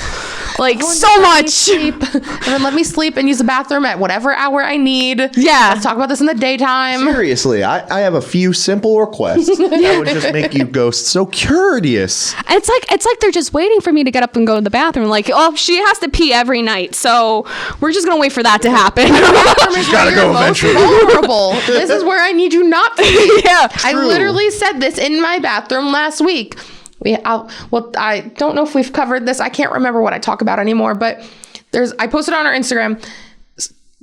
like so much. And then let me sleep and use the bathroom at whatever hour I need. Yeah, let's talk about this in the daytime. Seriously, I have a few simple requests that would just make you go so curious. It's like they're just waiting for me to get up and go to the bathroom. Like, oh, she has to pee every night, so we're just gonna wait for that to happen. She's gotta go eventually. Vulnerable. This is where I need you not to be. Yeah, I literally said this in my bathroom last week. I don't know if we've covered this. I can't remember what I talk about anymore, but I posted on our Instagram,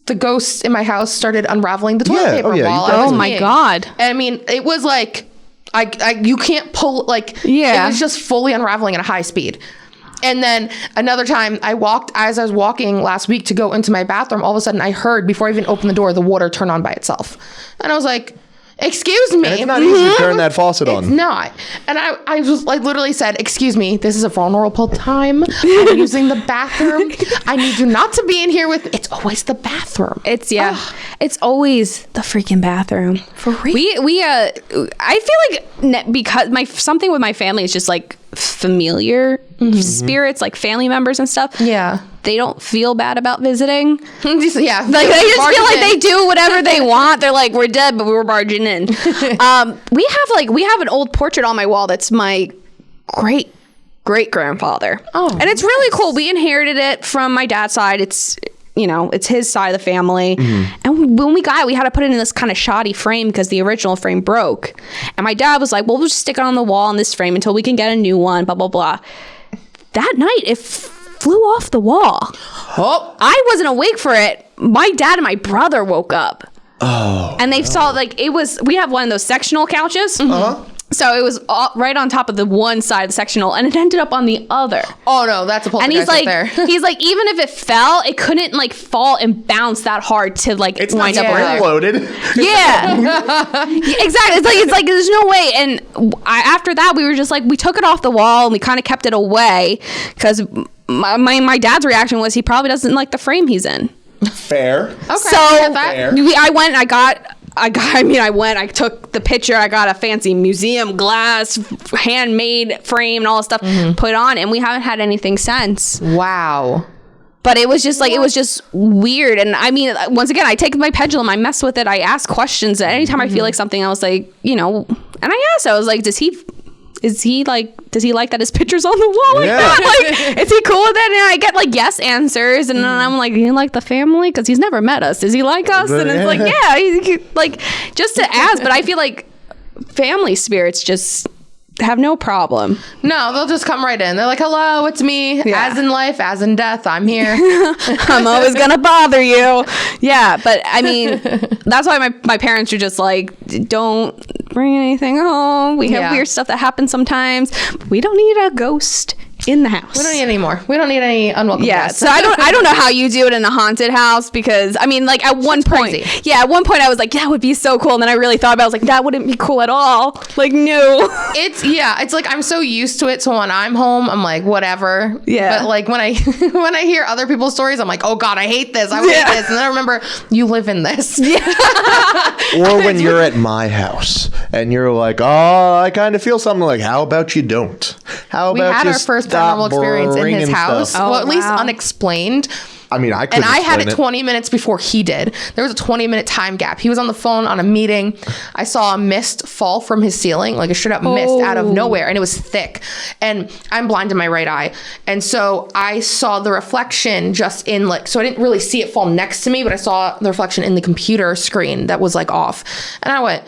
the ghosts in my house started unraveling the toilet paper while I was peeing. My God. I mean, it was like, you can't pull, like, it was just fully unraveling at a high speed. And then another time as I was walking last week to go into my bathroom, all of a sudden I heard, before I even opened the door, the water turn on by itself. And I was like, excuse me. And it's not easy to turn that faucet on. It's not. And I was like, literally said, excuse me, this is a vulnerable time. I'm using the bathroom. I need you not to be in here with me. It's always the bathroom. It's always the freaking bathroom. For real. I feel like because something with my family is just like familiar spirits, like family members and stuff. Yeah. They don't feel bad about visiting. Yeah. Like they just feel like they do whatever they want. They're like, we're dead, but we were barging in. We have an old portrait on my wall that's my great grandfather. Oh. And it's really cool. We inherited it from my dad's side. It's his side of the family. And when we got it, we had to put it in this kind of shoddy frame because the original frame broke. And my dad was like, well, we'll just stick it on the wall in this frame until we can get a new one, blah, blah, blah. That night, it flew off the wall. Oh. I wasn't awake for it. My dad and my brother woke up. Oh. And they saw, we have one of those sectional couches. Uh-huh. So it was right on top of the one side of the sectional, and it ended up on the other. Oh no, that's a poltergeist. And he's like, there. he's like, even if it fell, it couldn't fall and bounce that hard to it's wind not up spring-loaded. Yeah, exactly. It's like there's no way. And after that, we were just like, we took it off the wall and we kind of kept it away because my dad's reaction was he probably doesn't like the frame he's in. Fair. Okay. So I went. I took the picture. I got a fancy museum glass, handmade frame and all this stuff, put on, and we haven't had anything since. Wow. But it was just it was just weird. And I mean, once again, I take my pendulum, I mess with it, I ask questions. Anytime I feel like something, I was like, and I asked, I was like, does he like that his picture's on the wall like that? Is he cool with it? And I get yes answers, and then I'm like, you like the family? Because he's never met us. Does he like us? And it's like, yeah, he just to ask. But I feel like family spirits just have no problem. No, they'll just come right in. They're like, hello, it's me. Yeah. As in life, as in death, I'm here. I'm always gonna bother you. Yeah, but I mean, that's why my parents are just like, don't bring anything home. We have weird stuff that happens sometimes. We don't need a ghost in the house. We don't need any more. We don't need any unwelcome guests. So I don't know how you do it in a haunted house, because I mean, at one point I was like, that would be so cool, and then I really thought about it. I was like, that wouldn't be cool at all. No. It's like I'm so used to it, so when I'm home I'm like, whatever. But when I when I hear other people's stories, I'm like, oh god, I hate this, and then I remember you live in this. Or when you're at my house and you're like, oh, I kind of feel something, like, how about you don't? How about we had our first paranormal experience in his house. Well, at least unexplained. I mean, I couldn't. And I had it explain 20 minutes before he did. There was a 20-minute time gap. He was on the phone on a meeting. I saw a mist fall from his ceiling, like a straight up mist out of nowhere, and it was thick. And I'm blind in my right eye, and so I saw the reflection just in like. So I didn't really see it fall next to me, but I saw the reflection in the computer screen that was like off, and I went.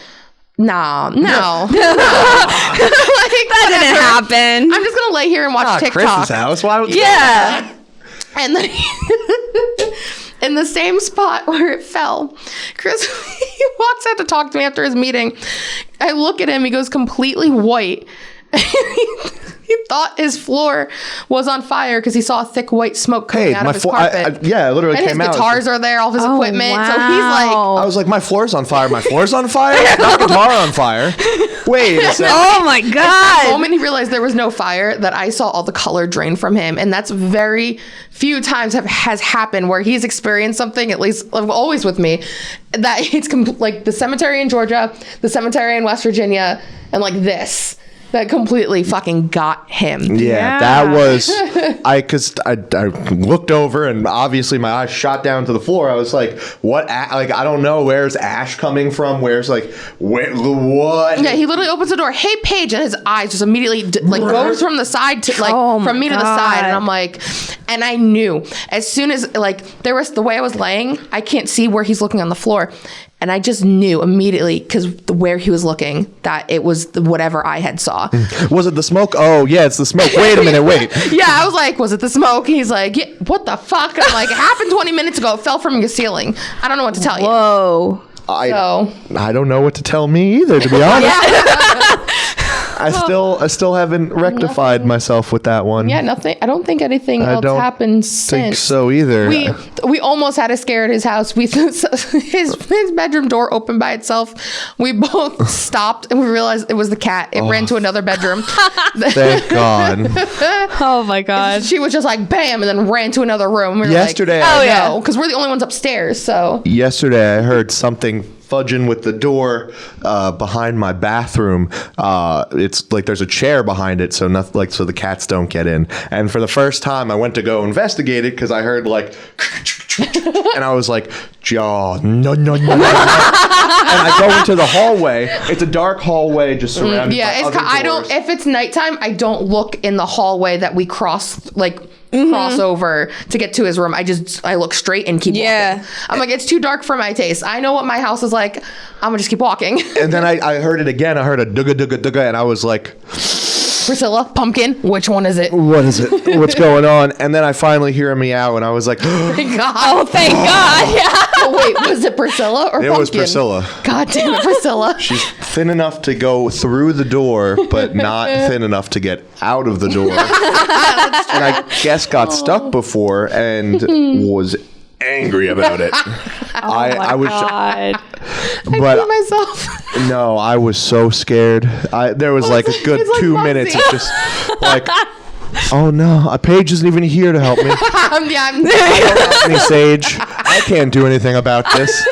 No. Like, that didn't happen. I'm just gonna lay here and watch TikTok. Chris's house. Why would And then in the same spot where it fell, Criss, he walks out to talk to me after his meeting. I look at him. He goes completely white. He thought his floor was on fire because he saw a thick white smoke coming out of his carpet. it literally came out. And his guitars are there, all of his equipment. Wow. So he's like... I was like, my floor's on fire. My floor's on fire? Not guitar on fire. Wait a second. Oh my God. The moment he realized there was no fire, that I saw all the color drain from him. And that's very few times has happened where he's experienced something, at least always with me, that it's like the cemetery in Georgia, the cemetery in West Virginia, and like this. That completely fucking got him. Yeah, that was because I looked over and obviously my eyes shot down to the floor. I was like, "What? Like I don't know. Where's ash coming from? Where's like what?" Yeah, he literally opens the door. Hey, Paige, and his eyes just immediately like goes from the side to like from me to the side, and I'm like, and I knew as soon as like there was the way I was laying, I can't see where he's looking on the floor. And I just knew immediately because where he was looking that it was whatever I had saw. Was it the smoke? Oh, yeah, it's the smoke. Wait a minute, wait. Yeah, I was like, was it the smoke? He's like, yeah, what the fuck? I'm like, it happened 20 minutes ago. It fell from your ceiling. I don't know what to tell you. Whoa. I don't know what to tell me either, to be honest. I still haven't rectified myself with that one. Yeah, nothing. I don't think anything else happened since. Think so either. We almost had a scare at his house. His bedroom door opened by itself. We both stopped and we realized it was the cat. It ran to another bedroom. Thank God. Oh my God. She was just like bam, and then ran to another room. We were Yesterday, like, because we're the only ones upstairs. So yesterday I heard something fudging with the door behind my bathroom. It's like there's a chair behind it, so nothing like so the cats don't get in. And for the first time, I went to go investigate it because I heard like, and I was like, no. And I go into the hallway. It's a dark hallway, just surrounded. Yeah, by other doors. I don't. If it's nighttime, I don't look in the hallway that we cross cross over to get to his room. I look straight and keep walking. I'm like, it's too dark for my taste. I know what my house is like. I'm gonna just keep walking. And then I heard it again. I heard a dugga dugga dugga, and I was like, Priscilla, pumpkin, which one is it? What is it? What's going on? And then I finally hear him meow, and I was like, Thank God. Oh, thank God. Yeah. Oh, wait, was it Priscilla or Pumpkin? It was Priscilla. God damn it, Priscilla. She's thin enough to go through the door, but not thin enough to get out of the door. And I guess got stuck before and was angry about it. I was, God. but I myself. No, I was so scared. There was like a good 2 minutes of just like, oh no, Paige isn't even here to help me. I don't help me, Sage. I can't do anything about this.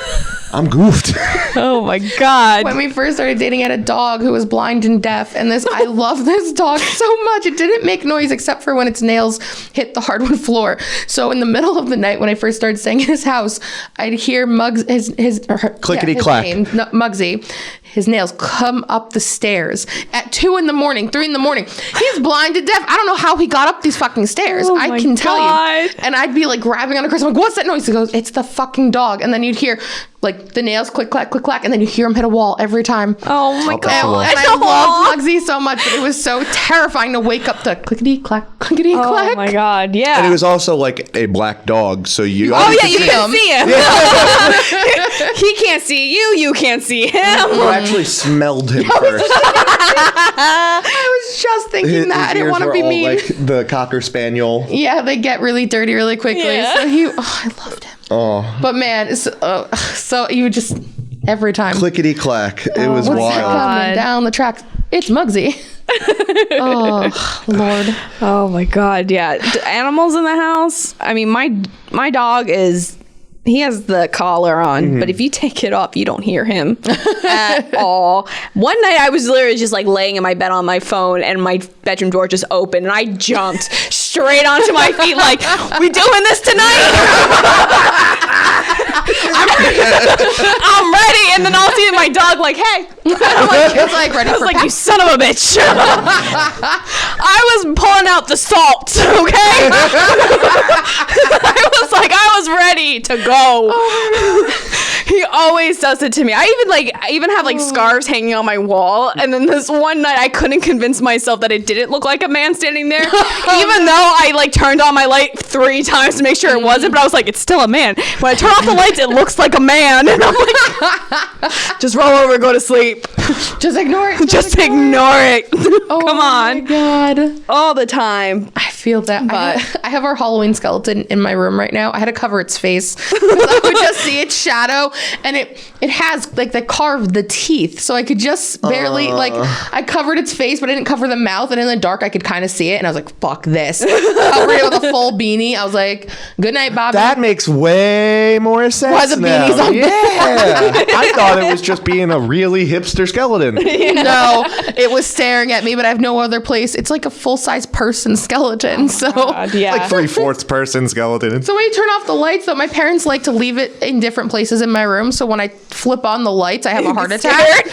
I'm goofed. Oh my God. When we first started dating, I had a dog who was blind and deaf, and I love this dog so much. It didn't make noise except for when its nails hit the hardwood floor. So in the middle of the night, when I first started staying in his house, I'd hear clickety clack. Muggsy, his nails come up the stairs at 2 in the morning, 3 in the morning. He's blind and deaf. I don't know how he got up these fucking stairs. Oh I can tell God. you. And I'd be like grabbing on a Criss. I'm like, what's that noise? He goes, it's the fucking dog. And then you'd hear like the nails click, clack, click, clack. And then you hear him hit a wall every time. Oh my God. And I loved Muggsy so much, but it was so terrifying to wake up to clickety clack, clickety clack. Oh my God. Yeah. And it was also like a black dog, so you. Oh yeah, you can see him. Yeah. He can't see you. You can't see him. You actually smelled him first. I was just thinking that. I didn't want to be mean. Like the Cocker Spaniel. Yeah, they get really dirty really quickly. Yeah. So I loved him. Oh. But man, so you would just every time Clickety clack. It was what's wild. that coming down the tracks? It's Muggsy. Oh Lord. Oh my God. Yeah. Animals in the house. I mean, my dog he has the collar on, but if you take it off, you don't hear him at all. One night I was literally just like laying in my bed on my phone and my bedroom door just opened and I jumped straight onto my feet like, we doing this tonight? I'm ready. And then I'll see my dog like, hey. I'm like, It's like ready I was for like, you son of a bitch. I was pulling out the salt, okay? I was ready to go. He always does it to me. I even have like scarves hanging on my wall. And then this one night I couldn't convince myself that it didn't look like a man standing there. Even though I like turned on my light 3 times to make sure it wasn't, but I was like, it's still a man. When I turn off the lights, it looks like a man. And I'm like, just roll over, go to sleep. Just ignore it. Just ignore it. Oh, Come on. my God. All the time. I feel that. But I have our Halloween skeleton in my room right now. I had to cover its face because I would just see its shadow, and it has like they carved the teeth, so I could just barely I covered its face, but I didn't cover the mouth, and in the dark I could kind of see it, and I was like, "Fuck this!" Covered it with a full beanie. I was like, "Good night, Bobby." That makes way more sense. Why the now. beanies on? Yeah, I thought it was just being a really hipster skeleton. No, it was staring at me, but I have no other place. It's like a full-size person skeleton, so yeah. Like 3/4 person skeleton. So when you turn off the lights, though, my parents like to leave it in different places in my room. So when I flip on the lights, I have a heart attack.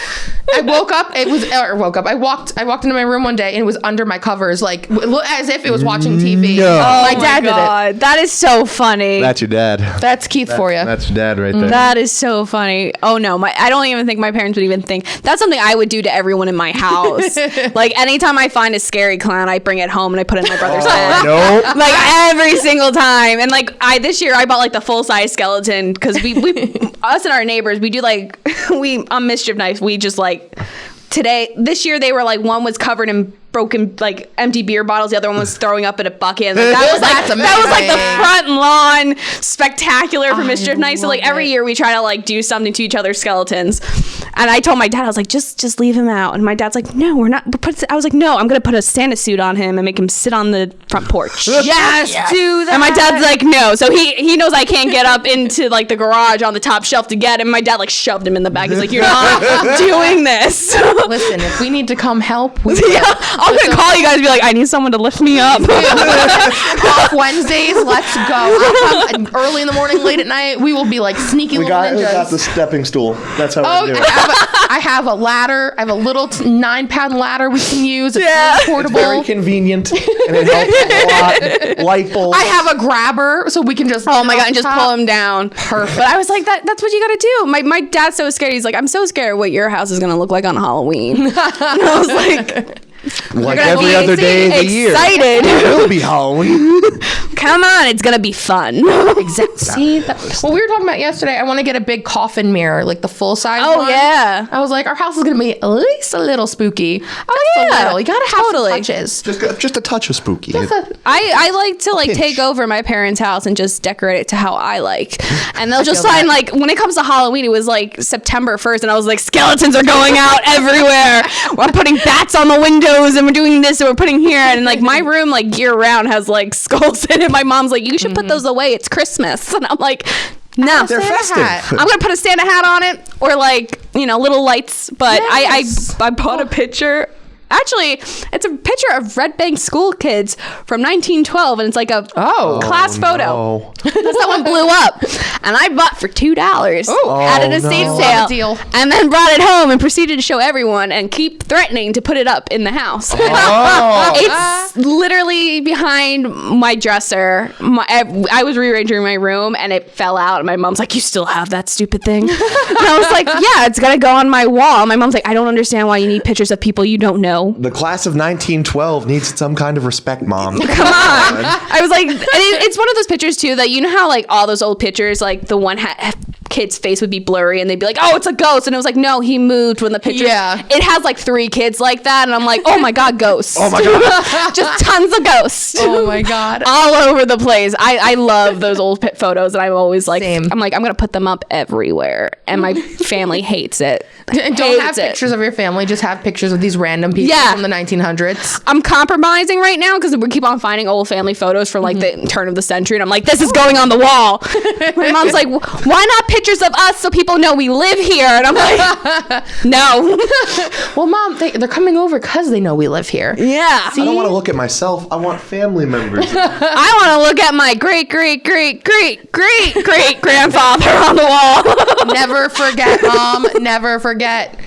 I woke up. I walked into my room one day and it was under my covers, like as if it was watching TV. No. My dad did it. That is so funny. That's your dad. That's Keith for you. That's your dad right there. That is so funny. Oh no, I don't even think my parents would even think. That's something I would do to everyone in my house. Like anytime I find a scary clown, I bring it home and I put it in my brother's head. Nope. Like every single time. And like this year I bought like the full size skeleton because we us and our neighbors, we do like on mischief nights, we just like this year they were like, one was covered in broken like empty beer bottles, the other one was throwing up in a bucket, and like, that was like the front lawn spectacular for mischief night. So like every year we try to like do something to each other's skeletons, and I told my dad, I was like, just leave him out, and my dad's like, no, we're not. I was like, no, I'm gonna put a Santa suit on him and make him sit on the front porch. Yes, do that. And my dad's like, no. So he knows I can't get up into like the garage on the top shelf to get him. My dad like shoved him in the back. He's like, you're not doing this. Listen, if we need to come help, we will. Yeah, I'm gonna call you guys and be like, I need someone to lift me up. Off Wednesdays, let's go. I'll come early in the morning, late at night. We will be like sneaky little ninjas. We got the stepping stool. That's how we do it. I have a ladder. I have a little 9-pound ladder we can use. It's really portable. It's very convenient, and it helps a lot. Light bulbs. I have a grabber, so we can just Oh my god, and just pull him down. Perfect. But I was like, that's what you gotta do. My dad's so scared. He's like, I'm so scared what your house is gonna look like on Halloween. And I was like, every other day of the year. Excited. It will be Halloween. Come on, it's gonna be fun. Exactly. See, well, we were talking about yesterday. I want to get a big coffin mirror, like the full size. Oh one. yeah. I was like, our house is gonna be at least a little spooky. Oh yeah. You gotta have some touches. Just a touch of spooky. I like to like Pinch. take over my parents' house and just decorate it to how I like. And they'll just find like, when it comes to Halloween, it was like September 1st and I was like, skeletons are going out everywhere. We're putting bats on the windows and we're doing this and we're putting here. And like my room like year round has like skulls in it. My mom's like, you should put those away. It's Christmas. And I'm like, no, They're festive. I'm gonna put a Santa hat on it or like, little lights. But Yes. I bought a picture. Actually, it's a picture of Red Bank school kids from 1912, and it's like a class photo. No. That one blew up, and I bought for $2 at an estate sale, deal. and then brought it home and proceeded to show everyone and keep threatening to put it up in the house. Oh. It's literally behind my dresser. I was rearranging my room, and it fell out. And my mom's like, "You still have that stupid thing?" And I was like, "Yeah, it's gonna go on my wall." My mom's like, "I don't understand why you need pictures of people you don't know." The class of 1912 needs some kind of respect, Mom. Come on. I was like, and it's one of those pictures too that you know how like all those old pictures, like the one kid's face would be blurry and they'd be like, oh, it's a ghost. And it was like, no, he moved when the picture. Yeah. It has like 3 kids like that. And I'm like, oh my God, ghosts. Oh my God. Just tons of ghosts. Oh my God. All over the place. I love those old photos. And I'm always like, Same. I'm going to put them up everywhere. And my family hates it. Don't have pictures of your family. Just have pictures of these random people from the 1900s. I'm compromising right now because we keep on finding old family photos from like the turn of the century. And I'm like, this is going on the wall. My mom's like, why not pictures of us so people know we live here. And I'm like, no. Well, Mom, they're coming over because they know we live here. Yeah. I don't want to look at myself. I want family members. I want to look at my great grandfather on the wall. Never forget, Mom. Never forget.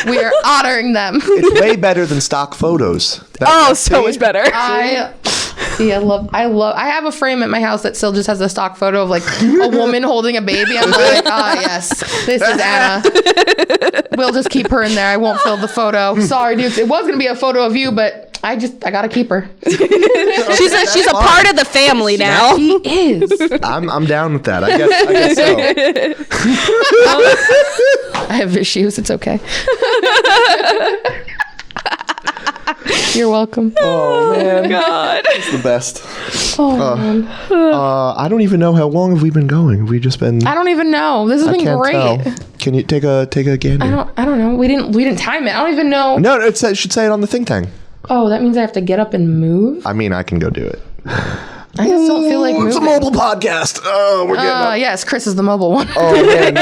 We are honoring them. It's way better than stock photos. So much better. I have a frame at my house that still just has a stock photo of like a woman holding a baby. I'm like, yes, this is Anna. We'll just keep her in there. I won't fill the photo. Sorry, dude. It was gonna be a photo of you, but I gotta keep her. She's a part of the family now. She is. I'm down with that. I guess so. I have issues. It's okay. You're welcome. Oh man, God, it's the best. Man. I don't even know how long have we been going. Have we just been? I don't even know. This has been great. Tell. Can you take a gander? I don't know. We didn't time it. I don't even know. No, it should say it on the think tank. Oh, that means I have to get up and move? I mean, I can go do it. I just don't feel like moving. It's a mobile podcast. Oh, we're getting up. Yes, Criss is the mobile one. Oh, man.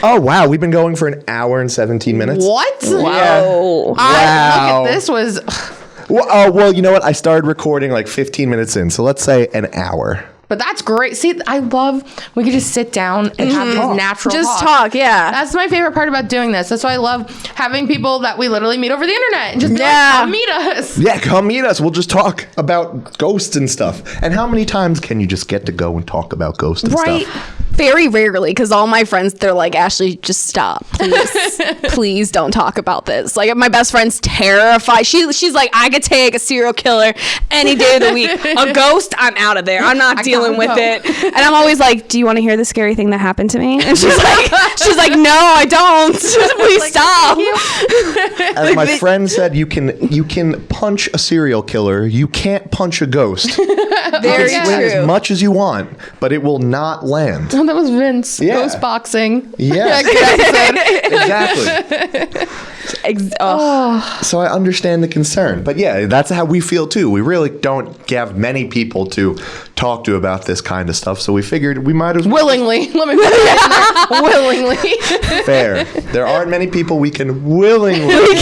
Oh, wow. We've been going for an hour and 17 minutes. What? Whoa. Look at this was... Well, you know what? I started recording like 15 minutes in, so let's say an hour. But that's great. See, I love we could just sit down and have these natural just talk. Yeah, that's my favorite part about doing this. That's why I love having people that we literally meet over the internet and just be like, come meet us. Yeah, come meet us. We'll just talk about ghosts and stuff. And how many times can you just get to go and talk about ghosts and stuff? Very rarely, because all my friends, they're like, Ashley, just stop. Please don't talk about this. Like, my best friend's terrified. She's like, I could take a serial killer any day of the week. A ghost, I'm out of there. I'm not dealing with it. And I'm always like, do you want to hear the scary thing that happened to me? And she's like, no, I don't. Please stop. As my friend said, you can punch a serial killer. You can't punch a ghost. Very you can true. swing as much as you want, but it will not land. Oh, that was Vince. Yeah. Ghost boxing. Yeah. Exactly. So I understand the concern. But yeah, that's how we feel too. We really don't have many people to talk to about this kind of stuff. So we figured we might as well. Willingly. Let me put that in there. Willingly. Fair. There aren't many people we can willingly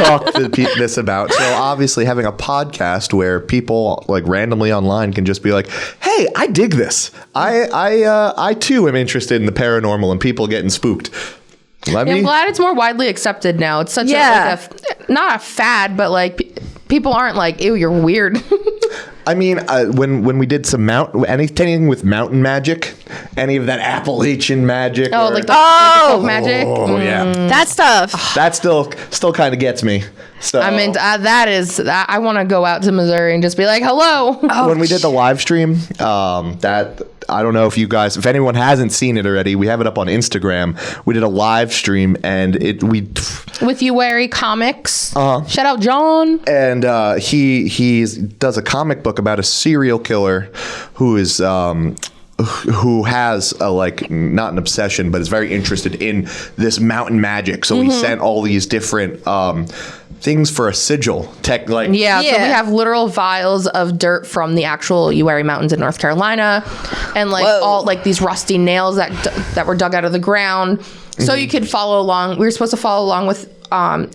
talk to this about. So obviously having a podcast where people like randomly online can just be like, hey, I dig this. I too am interested in the paranormal and people getting spooked. I'm glad it's more widely accepted now. It's such not a fad, but like people aren't like, ew, you're weird. I mean, when we did some anything with mountain magic, any of that Appalachian magic. Like the magic. Oh, yeah. That stuff. That still kind of gets me. So I mean, I want to go out to Missouri and just be like, hello. When we did the live stream, I don't know if anyone hasn't seen it already, we have it up on Instagram. We did a live stream and with You Wary Comics. Shout out John. And he does a comic book about a serial killer who is who has not an obsession, but is very interested in this mountain magic. So he sent all these different things for a sigil. So we have literal vials of dirt from the actual Uwharrie Mountains in North Carolina, and all these rusty nails that were dug out of the ground. So you could follow along. We were supposed to follow along with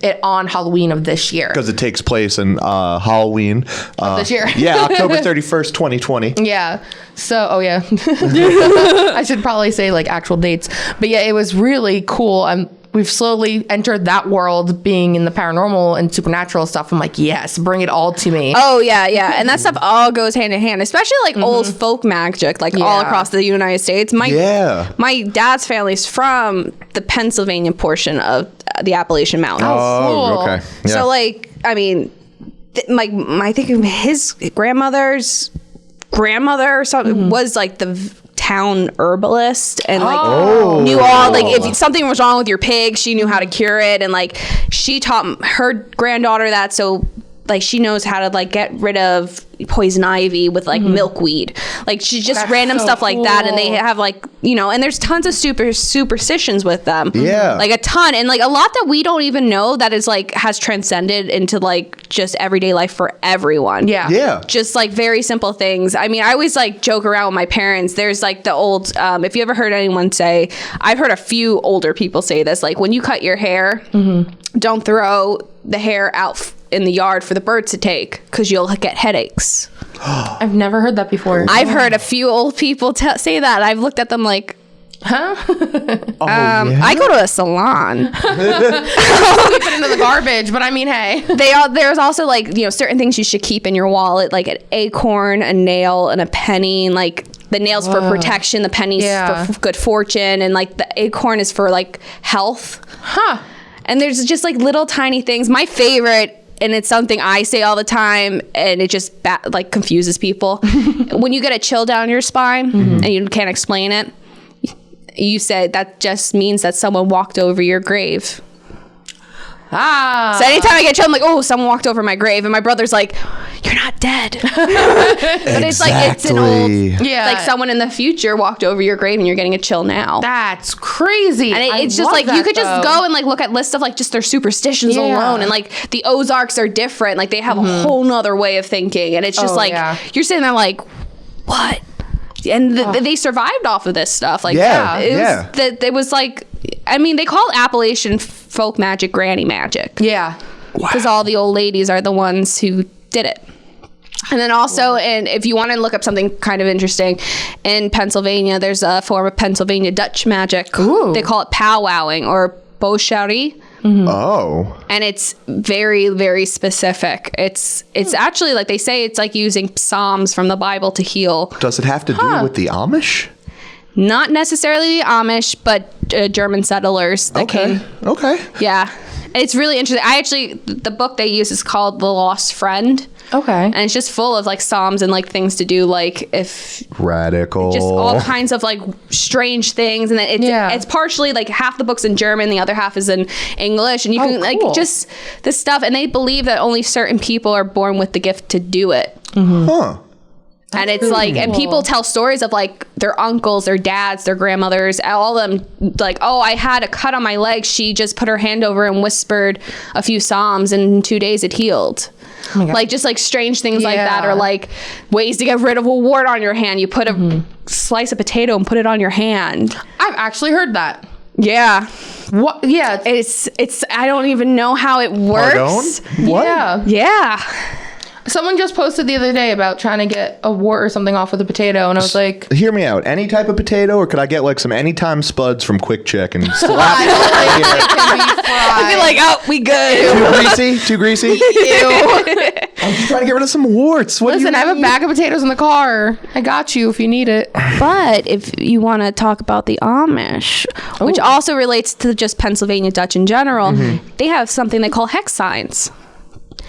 it on Halloween of this year. Because it takes place in Halloween. This year. Yeah, October 31st, 2020. Yeah. So, I should probably say actual dates. But yeah, it was really cool. We've slowly entered that world, being in the paranormal and supernatural stuff. I'm like, yes, bring it all to me. Oh, yeah. And that stuff all goes hand in hand, especially old folk magic, all across the United States. My dad's family's from the Pennsylvania portion of the Appalachian Mountains. Oh, cool. Okay. Yeah. So, I mean, I think his grandmother's grandmother or something was the town herbalist and knew all if something was wrong with your pig, she knew how to cure it, and she taught her granddaughter that, so she knows how to get rid of poison ivy with milkweed. She just random stuff like that, and they have and there's tons of superstitions with them. Yeah. Like a ton. And like a lot that we don't even know that is like has transcended into like just everyday life for everyone. Yeah. Yeah. Just like very simple things. I mean, I always like joke around with my parents. There's like the old, if you ever heard anyone say, I've heard a few older people say this, like when you cut your hair, don't throw the hair out in the yard for the birds to take because you'll get headaches. I've never heard that before. I've heard a few old people say that. I've looked at them like, huh? I go to a salon. Keep it into the garbage, but I mean, hey. There's also like, certain things you should keep in your wallet, like an acorn, a nail, and a penny. Like the nail's for protection, the penny's for good fortune, and like the acorn is for like health. Huh. And there's just like little tiny things. My favorite, and it's something I say all the time, and it just like confuses people. When you get a chill down your spine and you can't explain it, you say that just means that someone walked over your grave. So anytime I get chill, I'm like, oh, someone walked over my grave, and my brother's like, you're not dead. But it's like, it's an old, like someone in the future walked over your grave and you're getting a chill now. That's crazy. And it's just like, you could just go and like look at lists of like just their superstitions alone. And like the Ozarks are different. Like they have a whole nother way of thinking. And it's just you're sitting there like, what? And they survived off of this stuff. Like, it was like, I mean, they call Appalachian folk magic granny magic. Yeah. Because all the old ladies are the ones who did it. And then also, and if you want to look up something kind of interesting, in Pennsylvania, there's a form of Pennsylvania Dutch magic. Ooh. They call it powwowing or boucherie. Oh. And it's very, very specific. It's actually, like they say, it's like using Psalms from the Bible to heal. Does it have to do with the Amish? Not necessarily the Amish, but German settlers that came. Okay. Yeah. It's really interesting. The book they use is called The Lost Friend. Okay. And it's just full of like Psalms and like things to do, like if radical, just all kinds of like strange things. And then it's partially like half the book's in German, the other half is in English. And you can like just this stuff. And they believe that only certain people are born with the gift to do it. Huh. And it's like, and people tell stories of like their uncles, their dads, their grandmothers, all of them, like, oh, I had a cut on my leg. She just put her hand over and whispered a few Psalms, and in 2 days it healed. Oh like just like strange things like that, or like ways to get rid of a wart on your hand. You put a slice of potato and put it on your hand. I've actually heard that. Yeah. What? Yeah. It's I don't even know how it works. What? Yeah. Someone just posted the other day about trying to get a wart or something off with a potato, and I was like, hear me out. Any type of potato, or could I get like some Anytime Spuds from Quick Check and slap it? I'd be like, oh, we good. Too greasy? Ew. I'm just trying to get rid of some warts. Listen, I have a bag of potatoes in the car. I got you if you need it. But if you want to talk about the Amish, which also relates to just Pennsylvania Dutch in general, they have something they call hex signs.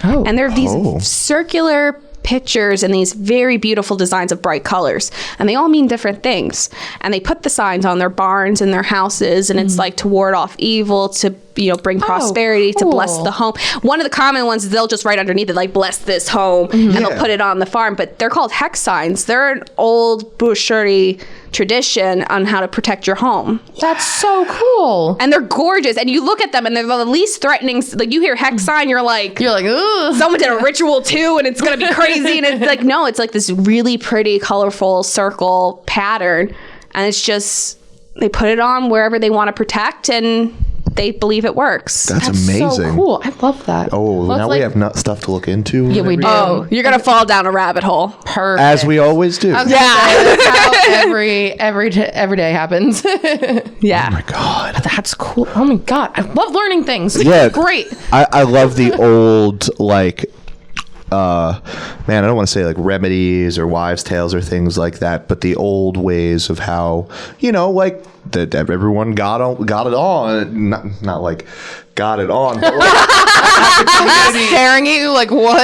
Oh. And they're these circular pictures and these very beautiful designs of bright colors, and they all mean different things. And they put the signs on their barns and their houses, and it's like to ward off evil, to bring prosperity, to bless the home. One of the common ones is they'll just write underneath it like, bless this home, and they'll put it on the farm. But they're called hex signs. They're an old boucherie tradition on how to protect your home. That's so cool. And they're gorgeous, and you look at them and they're the least threatening. Like you hear hex sign, you're like, ugh, someone did a ritual too, and it's gonna be crazy. And it's like, no, it's like this really pretty colorful circle pattern, and it's just they put it on wherever they want to protect, and they believe it works. That's amazing. So cool. I love that. Oh, now we have stuff to look into. Yeah, we do. Oh, you're gonna fall down a rabbit hole. Perfect. As we always do. That's how every day happens. Yeah. Oh my God. That's cool. Oh my God. I love learning things. Yeah. Great. I love the old, like, man, I don't want to say like remedies or wives' tales or things like that, but the old ways of how, like that everyone got it on, not like got it on, but like, Staring at you like, what?